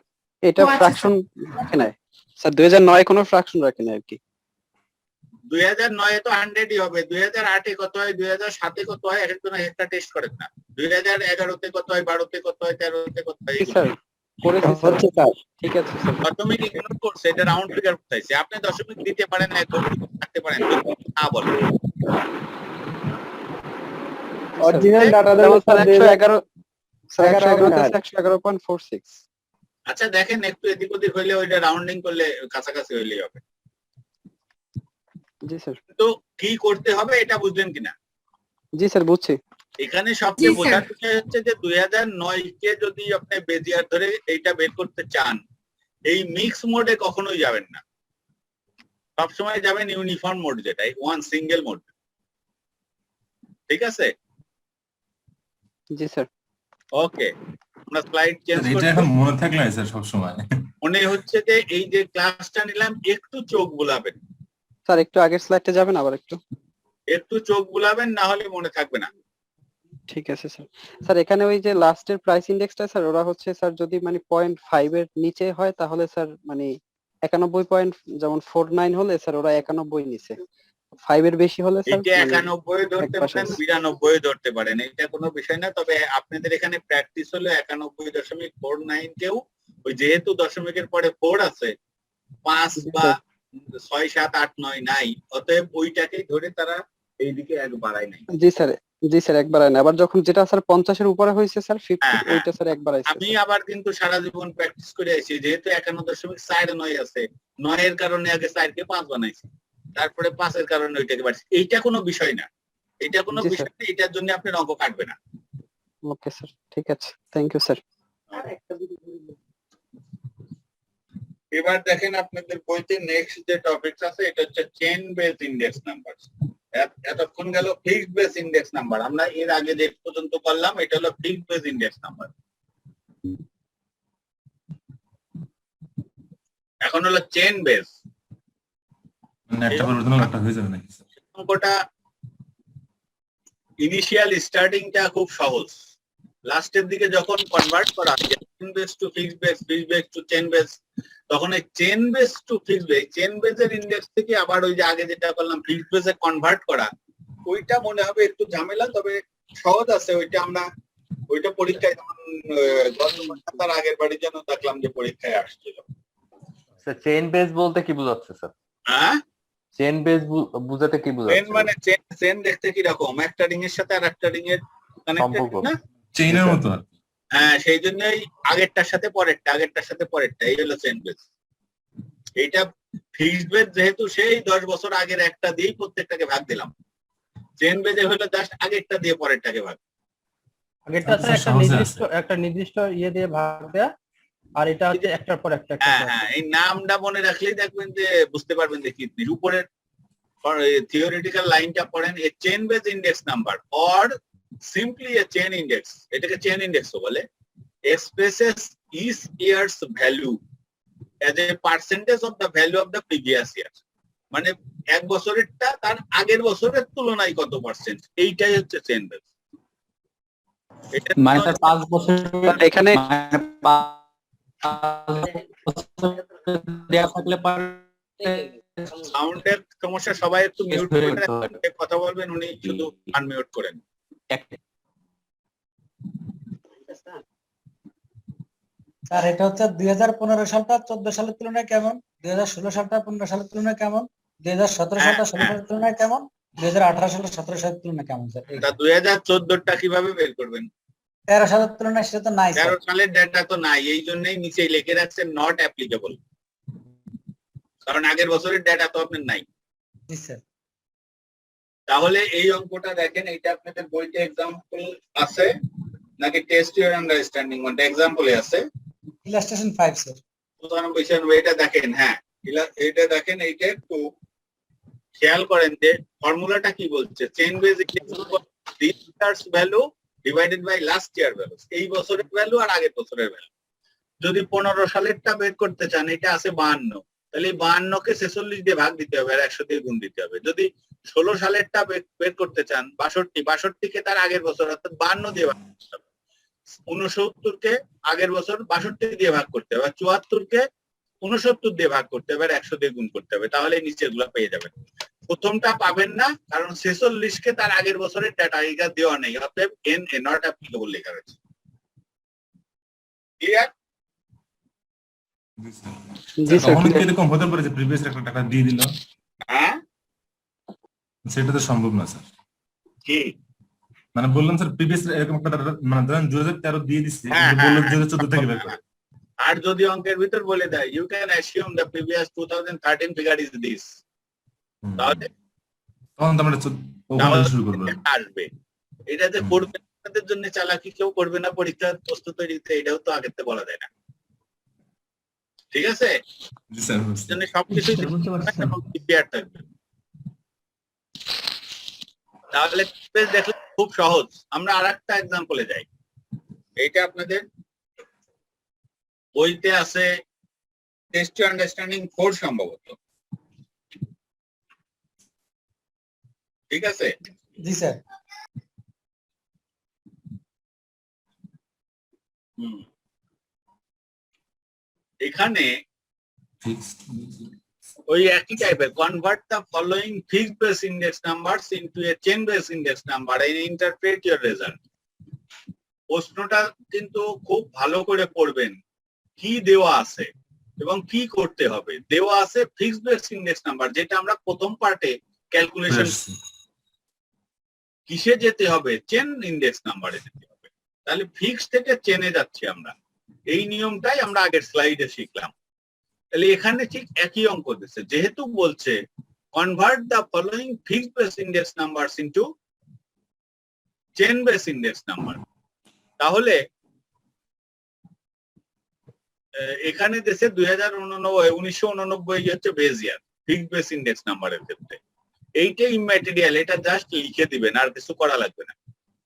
এটা ও আচ্ছা, ফ্র্যাকশন রাখে নাই স্যার, 2009 কোনো ফ্র্যাকশন রাখে নাই আর কি। 2009 এ তো 100 ই হবে, 2008 এ কত হয়, 2007 এ কত হয়, একজন একটা টেস্ট করেন না, 2011 তে কত হয়, 12 তে কত হয়, 13 তে কত হয়, স্যার করেছি স্যার, ঠিক আছে স্যার। দশমিক ইগনোর করছে, এটা রাউন্ড ফিগার কোথাইছে, আপনি দশমিক দিতে পারেন না, থাকতে পারেন না বলেন। অরিজিনাল ডাটা যেমন স্যার 111 স্যার 111.46। আচ্ছা দেখেন একটু এদিক ওদিক হইলে ওইটা রাউন্ডিং করলে কাছাকাছি হইলেই হবে। জি স্যার। তো কি করতে হবে এটা বুঝলেন কিনা? জি স্যার বুঝছি। এখানে সবচেয়ে বোঝার বিষয় হচ্ছে যে 2009 কে যদি আপনি বেজ ইয়ার ধরে এইটা বের করতে চান, এই মিক্স মোডে কখনোই যাবেন না, সবসময় যাবেন ইউনিফর্ম মোড, যেটা ওয়ান সিঙ্গেল মোড, ঠিক আছে? জি স্যার। ওকে, আমরা স্লাইড চেঞ্জ এটা করব। এখন মনে থাকলে স্যার সব সময় মনে হচ্ছে যে এই যে ক্লাসটা নিলাম একটু চোখ বুলাবেন স্যার, একটু আগের স্লাইডে যাবেন আবার একটু চোখ বুলাবেন, না হলে মনে থাকবে না। ঠিক আছে স্যার। স্যার এখানে ওই যে লাস্টের প্রাইস ইন্ডেক্সটা স্যার, ওরা হচ্ছে স্যার যদি মানে 0.5 এর নিচে হয় তাহলে স্যার মানে 91 পয়েন্ট, যেমন 49 হলে স্যার ওরা 91 নিচে, 5 এর বেশি হলে স্যার এটা 91 ধরতে পারেন, 92 ধরতে পারেন, এটা কোনো বিষয় না। তবে আপনাদের এখানে প্র্যাকটিস হলো 91.49 কেও, ওই যেহেতু দশমিকের পরে 4 আছে, 5 বা 6 7 8 9 নাই, অতএব ওইটাকেই ধরে তারা এইদিকে এক বাড়ায় নাই। জি স্যার, জি স্যার একবার আইন, আবার যখন যেটা স্যার 50 এর উপরে হয়েছে স্যার 50, ওইটা স্যার একবার আইছে। আমি আবার কিন্তু সারা জীবন প্র্যাকটিস করে আইছি, যেহেতু 91.49 আছে, 9 এর কারণে আগে 4 কে 5 বানাইছি, তারপরে 5 এর কারণে ওইটাকে বাড়াইছি। এইটা কোনো বিষয় না, এটা কোনো বিষয় না, এটার জন্য আপনি অঙ্ক কাটবে না। ওকে স্যার, ঠিক আছে, থ্যাংক ইউ স্যার। এবার দেখেন আপনাদের বইতে নেক্সট যে টপিকস আছে এটা হচ্ছে চেইন বেস ইন্ডেক্স নাম্বার। এতক্ষণ গেল ফিক্সড বেস ইন্ডেক্স নাম্বার, আমরা এর আগে যে পর্যন্ত করলাম এটা হলো ফিক্সড বেস ইন্ডেক্স নাম্বার। এখন হলো চেইন বেস। একটা অরিজিনাল একটা হয়ে যাবে নাকি স্যার? অঙ্কটা ইনিশিয়াল স্টার্টিংটা খুব সহজ, লাস্টের দিকে যখন কনভার্ট করা chain base to fixed base, fixed base to chain base, তখন এই chain base to fixed base, chain বেসের ইন্ডেক্স থেকে আবার ওই যে আগে যেটা করলাম ফিক্সড বেসে কনভার্ট করা, ওইটা মনে হবে একটু ঝামেলা, তবে সহজ আছে। ওইটা আমরা ওইটা পরীক্ষায় তার আগের বাড়ির জন্য দেখলাম যে পরীক্ষায় আসছিল। স্যার চেইন বেস বলতে কি বোঝাচ্ছে স্যার? হ্যাঁ, চেইন বেস বুঝাতে কি চেইন বোঝাচ্ছে? মানে চেইন দেখতে কি রকম, একটা রিং এর সাথে আর একটা রিং এর কানেক্টেড না, চেইনের মতো আর কি। হ্যাঁ, সেই জন্যই আগেরটার সাথে পরেরটা, আগেরটার সাথে পরেরটা, এই হলো চেইন বেস। এইটা ফিক্সড বেস যেহেতু সেই 10 বছর আগের একটা দিয়েই প্রত্যেকটাকে ভাগ দিলাম, চেইন বেসে হলো জাস্ট আগেরটা দিয়ে পরেরটাকে ভাগ। আগেরটা একটা নির্দিষ্ট ইয়ে দিয়ে ভাগ দেয়া, আর এটা হচ্ছে একটার পর একটা। হ্যাঁ, এই নামটা মনে রাখলেই দেখবেন যে বুঝতে পারবেন যে কি উপরের থিওরিটিক্যাল লাইনটা পড়েন, এ chain base index number or simply A chain index, এটাকে চেন ইন্ডেক্সও বলে, expresses each year's value as a percentage of the value of the previous year. মানে এক বছরেরটা তার আগের বছরের তুলনায় কত পার্সেন্ট, এইটাই হচ্ছে চেন বেস। মানে স্যার 5 বছর এখানে দেয়া থাকলে সাউন্ডের সমস্যা, সবাই একটু মিউট করে কথা বলবেন, উনি শুধু আনমিউট করেন। স্যার এটা হচ্ছে 2015 সালটা 14 সালের তুলনায় কেমন, 2016 সালটা 15 সালের তুলনায় কেমন, 2017 সালটা 16 সালের তুলনায় কেমন, 2018 সালটা 17 সালের তুলনায় কেমন স্যার? তা 2014টা কিভাবে বের করবেন? 13 সালের তুলনায় সেটা তো নাই স্যার। 13 সালের ডেটা তো নাই, এই জন্যই নিচে লিখে রাখছেন নট অ্যাপ্লিকেবল, কারণ আগের বছরের ডেটা তো আপনার নাই। জি স্যার। তাহলে এই অঙ্কটা দেখেন, এটা আপনাদের বইতে এক্সাম্পল আছে নাকি টেস্ট ইউর আন্ডারস্ট্যান্ডিং মানে এক্সাম্পলে আছে? Illustration 5 sir. 95 এটা দেখেন, হ্যাঁ এটা দেখেন, এইটা একটু খেয়াল করেন যে ফর্মুলাটা কি বলছে, chain base this year's value divided by last year value, এই বছরের ভ্যালু আর আগের বছরের ভ্যালু। যদি 15 সালেরটা বের করতে চান, এটা আছে 52, তাহলে 52 কে 46 দিয়ে ভাগ দিতে হবে আর 100 দিয়ে গুণ দিতে হবে। যদি 16 সালেরটা বের করতে চান, 62 কে তার আগের বছর অর্থাৎ 52 দিয়ে ভাগ করতে হবে। 69 কে আগের বছর 62 দিয়ে ভাগ করতে হবে, 74 কে 69 দিয়ে ভাগ করতে হবে আর 100 দিয়ে গুণ করতে হবে, তাহলে নিচেগুলো পেয়ে যাবেন। প্রথমটা পাবেন না, কারণ 46 কে তার আগের বছরের ডেটা এটা দেওয়া নেই, অতএব এন নট অ্যাপ্লিকেবল লেখা রয়েছে। ক্লিয়ার? জি স্যার। তখন কি এরকম হতে পারে যে প্রিভিয়াস একটা টাকা দিয়ে দিল? হ্যাঁ, সেটা তো সম্ভব না স্যার। কি মানে বললাম স্যার প্রিভিয়াস এরকম একটা মানে ধরেন 2013 দিয়ে দিচ্ছে, হ্যাঁ, কিন্তু বললো 2014 থেকে বের করে। আর যদি অঙ্কের ভিতর বলে দেয় you can assume the previous 2013 figure is this, তাহলে তখন তো আমরা ওখানে শুরু করবো। আসবে। এটা যে করবে আপনাদের জন্য চালাকি কেউ করবে না, পরীক্ষার প্রস্তুত তৈরিতে, এটাও তো আগের থেকে বলা যায় না। ঠিক আছে, জি স্যার। জন্য সবকিছু বুঝতে পারছি স্যার। প্রিপেয়ার থাকবে। তাহলে দেখলে খুব সহজ। আমরা আরেকটা এক্সাম্পলে যাই, এইটা আপনাদের বইতে আছে টেস্ট টু আন্ডারস্ট্যান্ডিং 4 সম্ভবত। ঠিক আছে? জি স্যার। এখানে ওই একই টাইপের, convert the following fixed base index numbers into a chain base index number and interpret your result. প্রশ্নটা কিন্তু খুব ভালো করে পড়বেন, কি দেওয়া আছে এবং কি করতে হবে। দেওয়া আছে ফিক্সড বেস ইন্ডেক্স নাম্বার, যেটা আমরা প্রথম পার্টে ক্যালকুলেশন, কিসে যেতে হবে, চেন ইন্ডেক্স নাম্বারে যেতে হবে। তাহলে ফিক্স থেকে চেনে যাচ্ছি আমরা, এই নিয়মটাই আমরা আগের স্লাইডে শিখলাম। তাহলে এখানে ঠিক একই অঙ্ক দিচ্ছে, যেহেতু বলছে convert the following fixed base index numbers into chain base index number, তাহলে এখানে দেশে 1989 হচ্ছে base year fixed base index নাম্বারের ক্ষেত্রে। এইটা ইম্যাটেরিয়াল, এটা জাস্ট লিখে দিবেন, আর কিছু করা লাগবে না।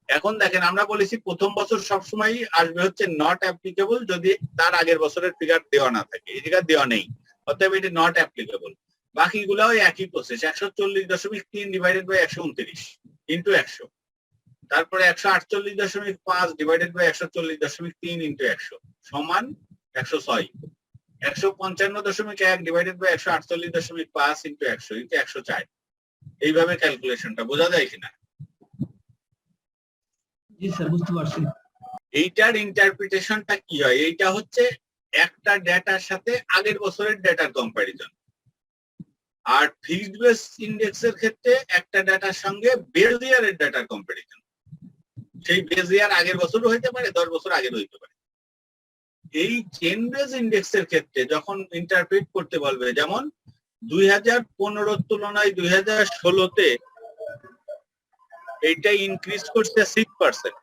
এখন দেখেন, আমরা বলেছি প্রথম বছর সবসময় আসবে হচ্ছে নট অ্যাপ্লিকেবল যদি তার আগের বছরের ফিগার দেওয়া না থাকে, এই ফিগার দেওয়া নেই, অতএব এটি নট অ্যাপ্লিকেবল। বাকিগুলাও একই প্রসেস, 140.3 ডিভাইডেড বাই 129 ইন্টু 100, তারপরে 148.5 ডিভাইডেড বাই 140.3 ইন্টু 100 সমান 106, 155.1 ডিভাইডেড বাই 148.5 ইন্টু 100 ইন্টু 104। এইভাবে ক্যালকুলেশনটা বোঝা যায় কিনা? জি স্যার, বুঝতে পারছি। এইটার ইন্টারপ্রিটেশনটা কি হয়, এইটা হচ্ছে একটা ডেটার সাথে আগের বছরের ডেটার কম্পারিজন। আর ফিক্সড বেস ইন্ডেক্সের ক্ষেত্রে একটা ডেটার সঙ্গে বেস ইয়ারের ডেটার কম্পারিজন। সেই বেস ইয়ার আগের বছরও হইতে পারে, 10 বছর আগের হইতে পারে। এই চেন বেস ইন্ডেক্সের ক্ষেত্রে যখন ইন্টারপ্রিট করতে বলবে, যেমন 2015 তুলনায় 2016-তে এইটা ইনক্রিজ করছে 6%,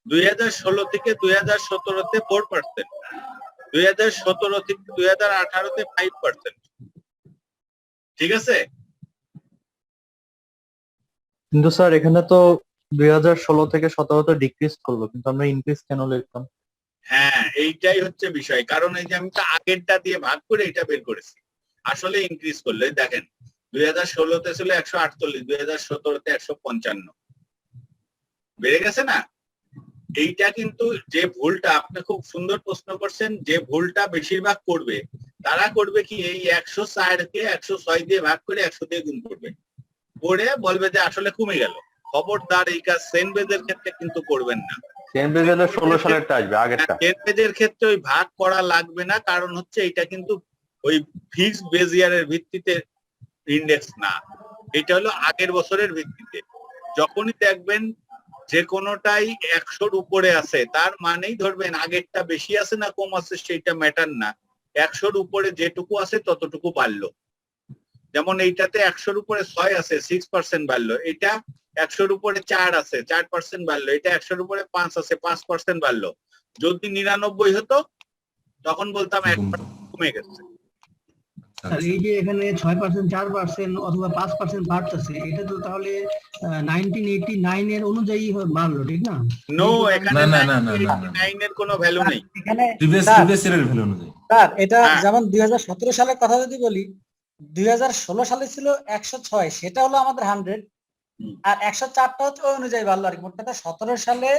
2016 থেকে 2017-তে 4%, 2017 থেকে 2018-তে 5%। ঠিক আছে? কিন্তু স্যার এখানে তো 2016 থেকে 17 ডিক্রিজ করলো, কিন্তু আমরা ইনক্রিজ কেন লিখতাম? হ্যাঁ, এইটাই হচ্ছে বিষয়, কারণ এই যে আমি তো আগেরটা দিয়ে ভাগ করে এটা বের করেছি, আসলে ইনক্রিজ করলে দেখেন 2016-তে ছিল 148, 2017-তে 155 বেড়ে গেছে না। এইটা কিন্তু যে ভুলটা, আপনি খুব সুন্দর প্রশ্ন করছেন, যে ভুলটা বেশিরভাগ করবে তারা করবে কি, এই 104-কে 106 দিয়ে ভাগ করে 100 দিয়ে গুণ করবে, করে বলবে যে আসলে কমে গেল। খবরদার এই কাজ সেন বেজের ক্ষেত্রে কিন্তু করবেন না। সেন বেজের 16 সালেরটা আসবে, আগেরটা। সেন বেজের ক্ষেত্রে ওই ভাগ করা লাগবে না, কারণ হচ্ছে এটা কিন্তু ওই ফিক্সড বেজ ইয়ারের ভিত্তিতে ইন্ডেক্স না, এটা হলো আগের বছরের ভিত্তিতে। যখনই দেখবেন যে কোনোটাই 100-র উপরে আছে, তার মানেই ধরবেন আগেরটা বেশি আছে না কম আছে সেইটা ম্যাটার না, 100-র উপরে যেটুকু আছে ততটুকু বাড়লো। যেমন এইটাতে 100-র উপরে 6 আছে, 6% বাড়লো। এটা 100-র উপরে 4 আছে, 4% বাড়লো। এটা 100-র উপরে 5 আছে, 5% বাড়লো। যদি 99 হতো তখন বলতাম 1% কমে গেছে। স্যার এই যে এখানে 6%, 4% অথবা 5% বাড়তেছে, এটা তো তাহলে 1989 এর অনুযায়ী বাড়লো, ঠিক না? নো, এখানে না, না, না, না, না, না। 99 এর কোনো ভ্যালু নেই। এখানে প্রিভিয়াস স্যার, ইয়ারের ভ্যালু অনুযায়ী। স্যার এটা হ্যাঁ। যেমন 2017 সালের কথা যদি বলি, 2016 সালে ছিল 106, সেটা হলো আমাদের 100, আর 104টা হচ্ছে ওই অনুযায়ী বাড়লো আর কি। মোট কথা 17 সালে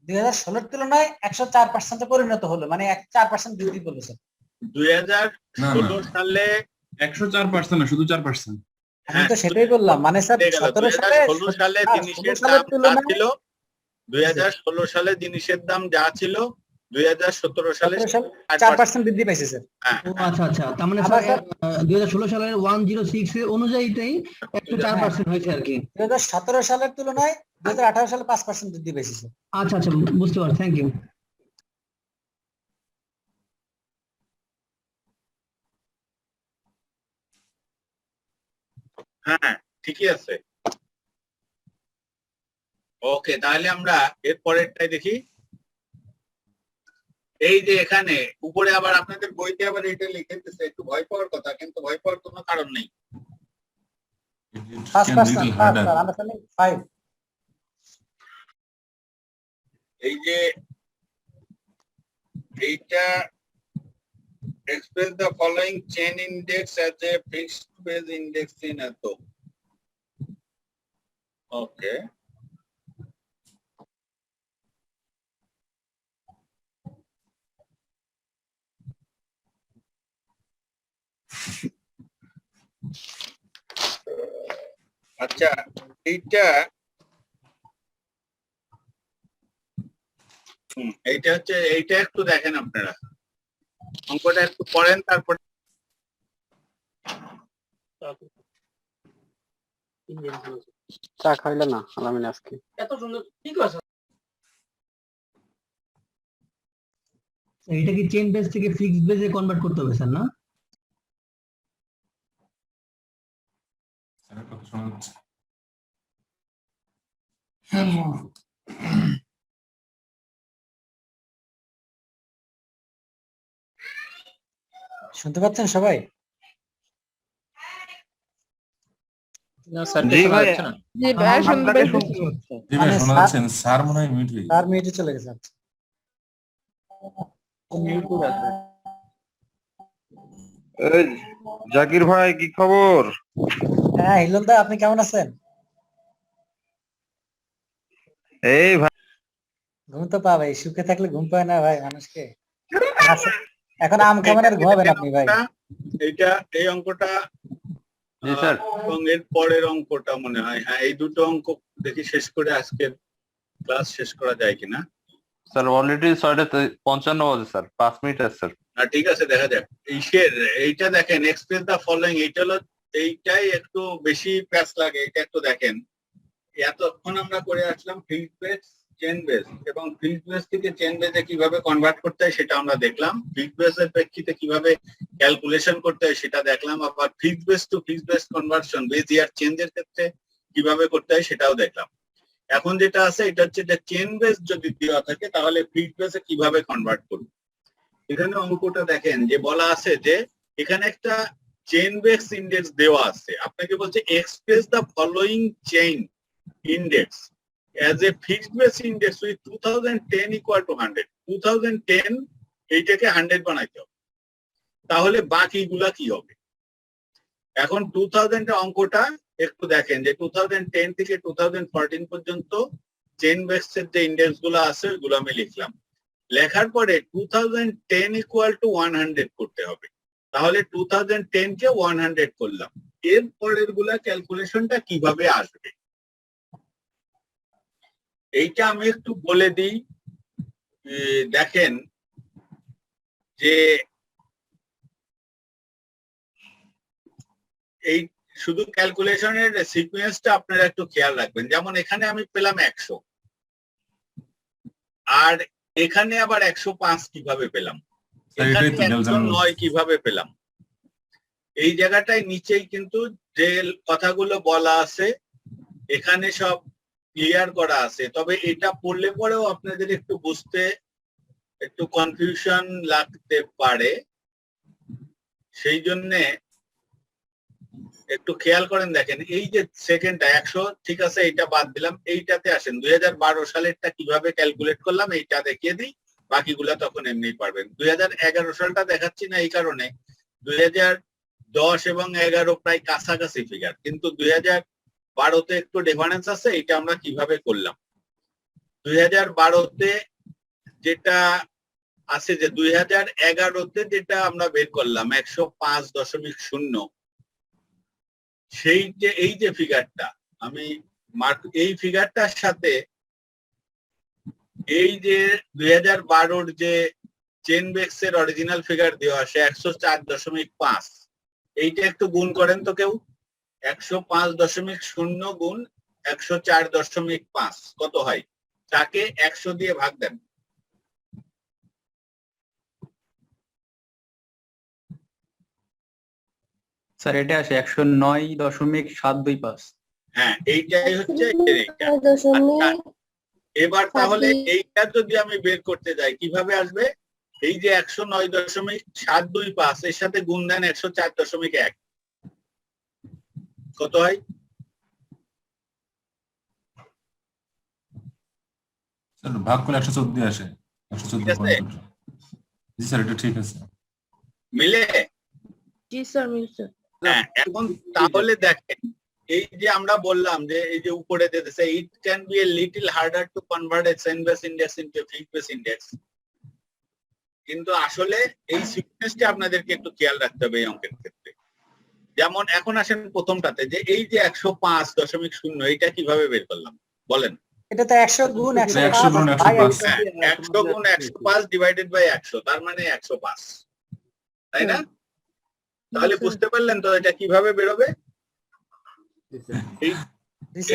2016-র তুলনায় 104% পরিণত হলো, মানে 4% বৃদ্ধি পেল স্যার। 2016 সালে 104% না, শুধু 4%। আমি তো সেটাই বললাম, মানে স্যার 17 সালে 2016 সালে জিনিসের 16 সালের দাম যা তুলনায় ছিল, 2016 সালে জিনিসের দাম যা ছিল 2017 সালে 4% বৃদ্ধি পাইছে স্যার। হ্যাঁ, ও আচ্ছা আচ্ছা, তার মানে আবার স্যার 2016 সালের 106 এর অনুযায়ীটাই 104% হয়েছে আর কি। 2017 সালের তুলনায় 2018 সালে 5% বৃদ্ধি পাইছে স্যার। আচ্ছা আচ্ছা, বুঝতে পারছি, থ্যাংক ইউ। হ্যাঁ ঠিকই আছে। ওকে, তাহলে আমরা এর পরেরটাই দেখি। এই যে এখানে উপরে আবার আপনাদের বইতে আবার এটা লিখে দিচ্ছে, একটু ভয় পাওয়ার কথা, কিন্তু ভয় পাওয়ার কোনো কারণ নেই। 5%, স্যার আন্ডারস্ট্যান্ডিং 5। এই যে এইটা express the following chain index as a fixed phase index in এত। ওকে, আচ্ছা এইটা এইটা হচ্ছে, এইটা একটু দেখেন আপনারা, অঙ্কটা একটু পড়েন তারপর। চা খাইলে না আলামিন আজকে? এটা কি চেইন বেস থেকে ফিক্সড বেসে কনভার্ট করতে হবে স্যার, না? স্যারের কথা শোনা যাচ্ছে? শুনতে পাচ্ছেন সবাই? জি ভাই, জি ভাই, শুনতে পাচ্ছি। জি ভাই শোনা যাচ্ছে। স্যার মনে হয় মিউট হয়ে গেছে। তার মিউটে চলে গেছে। আচ্ছা, এই জাকির ভাই, কি খবর? হ্যাঁ হিলল দা, আপনি কেমন আছেন? এই ভাই, ঘুম তো পাবে, সুখে থাকলে ঘুম পায় না ভাই মানুষকে। এখন আম খাবেন আর ঘুমাবেন আপনি ভাই। এইটা এই অঙ্কটা জি স্যার। এবং এর পরের অঙ্কটা মনে হয়, হ্যাঁ এই দুটো অঙ্ক দেখি শেষ করে আজকের ক্লাস শেষ করা যায় কিনা। স্যার অলরেডি 6:55 বাজে স্যার, 5 মিনিট আছে স্যার। ঠিক আছে, দেখা যাক। এইটা দেখেন, এক্সপ্রেস দা ফলোইং, এইটা হলো, এইটাই একটু বেশি প্যাচ লাগে। এটা একটু দেখেন, এতক্ষণ আমরা করে আসলাম ফিক্সড বেস, চেন বেস, এবং ফিক্সড বেস থেকে চেন বেসে কিভাবে কনভার্ট করতে হয় সেটা আমরা দেখলাম। ফিক্সড বেসের প্রেক্ষিতে কিভাবে ক্যালকুলেশন করতে হয় সেটা দেখলাম। আবার fixed base to fixed base conversion base year চেঞ্জের ক্ষেত্রে কিভাবে করতে হয় সেটাও দেখলাম। এখন যেটা আছে এটা হচ্ছে যে চেন বেস যদি দেওয়া থাকে তাহলে ফিক্সড বেসে কিভাবে কনভার্ট করব। এখানে অঙ্কটা দেখেন যে বলা আছে যে এখানে একটা চেন বেস ইন্ডেক্স দেওয়া আছে, আপনাকে বলছে express the following chain index as a fixed base index with 2010 equal to 100, 2010 এইটাকে 100 বানাইতে হবে, তাহলে বাকিগুলা কি হবে? এখন 2000 এর অঙ্কটা একটু দেখেন যে 2010 থেকে 2014 পর্যন্ত চেন বেসের যে ইন্ডেক্স গুলো আছে ওইগুলো আমি লিখলাম। লেখার পরে 2010 ইকুয়াল টু 100 করতে হবে, তাহলে 2010 কে 100 করলাম। এর পরের গুলা ক্যালকুলেশনটা কিভাবে আসবে এইটা আমি একটু বলে দিই। দেখেন যে এই শুধু ক্যালকুলেশনের সিকোয়েন্সটা আপনারা একটু খেয়াল রাখবেন। যেমন এখানে আমি পেলাম 100, আর এখানে আবার 105 কিভাবে পেলাম, এখানে 109 কিভাবে পেলাম। এই জায়গাটায় নিচেই কিন্তু যে কথাগুলো বলা আছে এখানে সব ক্লিয়ার করা আছে, তবে এটা পড়লে পরেও আপনাদের একটু বুঝতে একটু কনফিউশন লাগতে পারে, সেই জন্যে একটু খেয়াল করেন। দেখেন এই যে সেকেন্ডটা 100, ঠিক আছে, এইটা বাদ দিলাম। এইটাতে আসেন 2012 সালেরটা কিভাবে ক্যালকুলেট করলাম এইটা দেখিয়ে দিই, বাকিগুলা তখন এমনি পারবেন। 2011 সালটা দেখাচ্ছি না এই কারণে 2010 এবং 11 প্রায় কাছাকাছি ফিগার, কিন্তু 2012তে একটু ডিফারেন্স আছে। এটা আমরা কিভাবে করলাম, 2012তে যেটা আছে যে 2011তে যেটা আমরা বের করলাম 105.0, সেই যে এই যে ফিগারটা আমি এই ফিগারটার সাথে এই যে 2012-র যে চেন বেক্সের অরিজিনাল ফিগার দেওয়া আছে 104.5, এইটা একটু গুণ করেন তো কেউ। 105.0 গুণ 104.5 কত হয়? তাকে 100 দিয়ে ভাগ দেন। স্যার এটা আসে 109.725। হ্যাঁ, এইটাই হচ্ছে এইটা। এবার তাহলে এইটা যদি আমি বের করতে যাই কিভাবে আসবে? এই যে 109.725 এর সাথে গুণ দেন 104.1, কত হয়? স্যার ভাগ করলে 114 আসে। 114 জি স্যার, এটা ঠিক আছে। মিলে? জি স্যার, মিলছে। হ্যাঁ, এখন তাহলে দেখেন এই যে আমরা বললাম যে এই যে উপরে দিতেছে it can B a little harder to convert A chain base index into a fixed base index, কিন্তু আসলে এই সিকোয়েন্সটা আপনাদেরকে একটু খেয়াল রাখতে হবে এই অঙ্কের ক্ষেত্রে। যেমন এখন আসেন প্রথমটাতে যে এই যে 105.0 এইটা কিভাবে বের করলাম বলেন? এটা তো 100 গুণ 105 100 গুণ 105 ডিভাইডেড বাই 100, তার মানে 105, তাই না? তাহলে বুঝতে পারলেন তো এটা কিভাবে বেরোবে?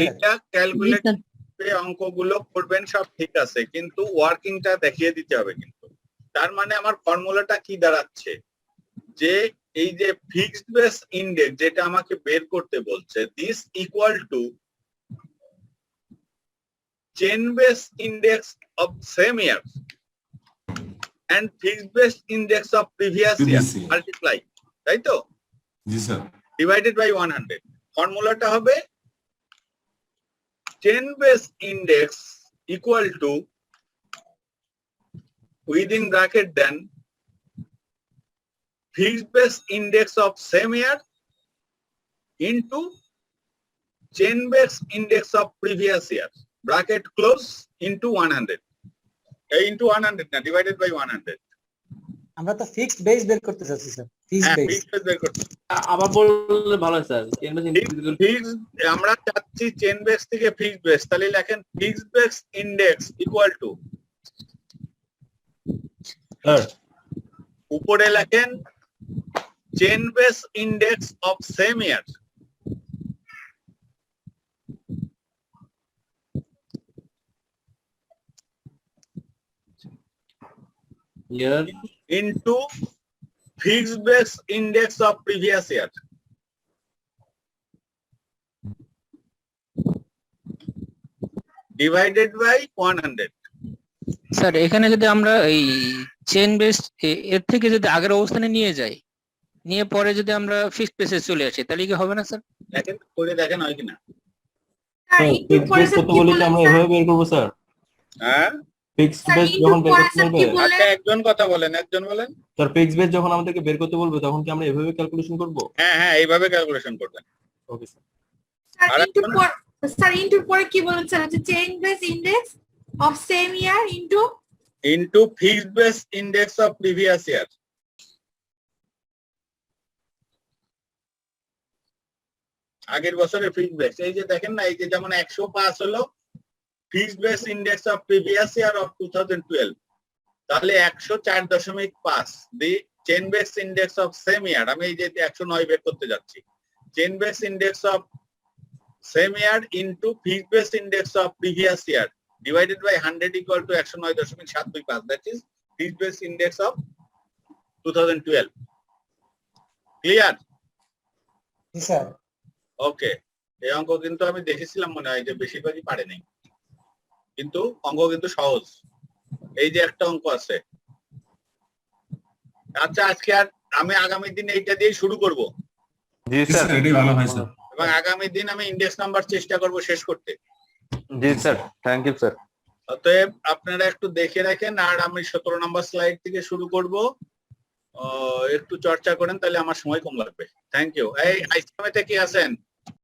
এইটা ক্যালকুলেট অঙ্কগুলো করবেন সব ঠিক আছে, কিন্তু ওয়ার্কিংটা দেখিয়ে দিতে হবে। কিন্তু তার মানে আমার ফর্মুলাটা কি দাঁড়াচ্ছে যে এই যে ফিক্সড বেস ইন্ডেক্স যেটা আমাকে বের করতে বলছে, this equal to chain base index of same year and fixed base index of previous year multiply, তাই তো? জি স্যার। Divided by 100। ফর্মুলাটা হবে chain base index equal to within bracket then fixed base index of same year into chain base index of previous year bracket close into 100 into 100 না divided by 100। আমরা তো fixed base বের করতে চাচ্ছি sir, fixed base. Fixed base বের করতে আবার বললে ভালো হয় স্যার। আমরা চাচ্ছি চেন বেস থেকে ফিক্সড বেস, তাহলে লেখেন fixed base index equal two, উপরে লেখেন chain base index of same year into fixed base index of previous year divided by 100। Sir এখানে যদি আমরা এই চেন বেস এর থেকে যদি আগের অবস্থানে নিয়ে যাই, নিয়ে পরে যদি আমরা ফিক্সড বেসে চলে আসি তাহলে কি হবে না স্যার? দেখেন করে দেখেন হয় কিনা। একটু পরে স্যার কি বললেন আমরা স্যার? এভাবে বের করবো স্যার, হ্যাঁ ফিক্সড স্যার বেস একটু যখন বের পরে করতে স্যার বলবে, কি বললেন? আচ্ছা একজন কথা বলেন, একজন বলেন। স্যার ফিক্সড বেস যখন আমাদেরকে বের করতে বলবে তখন কি আমরা এভাবে ক্যালকুলেশন করবো? হ্যাঁ হ্যাঁ এইভাবে ক্যালকুলেশন করবেন। Okay sir. স্যার আর ইনটু এখন? পর স্যার ইনটু পরে কি বলেন স্যার? হচ্ছে change base index of same year into into fixed base index of previous ইয়ার। আগের বছরের ফিক্সড বেস, এই যে দেখেন না, এই যে যেমন 105 হলো fixed base index of previous year of 2012, তাহলে 104.5 the chain base index of same year. আমি এই যে 109 বের করতে যাচ্ছি, chain base index of same year into fixed base index of previous year divided by 100 equal to 109.725, that is fixed base index of 2012। Clear? জি sir. Okay, এই অঙ্ক কিন্তু আমি দেখেছিলাম, মনে হয় যে বেশিরভাগই পারে নাই, কিন্তু অঙ্ক কিন্তু সহজ। এই যে একটা অঙ্ক আছে। আচ্ছা আজকে আর আমি আগামী দিন এইটা দিয়ে শুরু করব, জি জি স্যার। স্যার, এটাই ভালো হয় স্যার। এবং আগামী দিন আমি ইন্ডেক্স নাম্বার চেষ্টা করব শেষ করতে। জি স্যার, থ্যাংক ইউ স্যার। অতএব আপনারা একটু দেখে রাখেন, আর আমি 17 নম্বর স্লাইড থেকে শুরু করব। একটু চর্চা করেন, তাহলে আমার সময় কম লাগবে। Thank you. এই আইসিএমএ তে কি আছেন?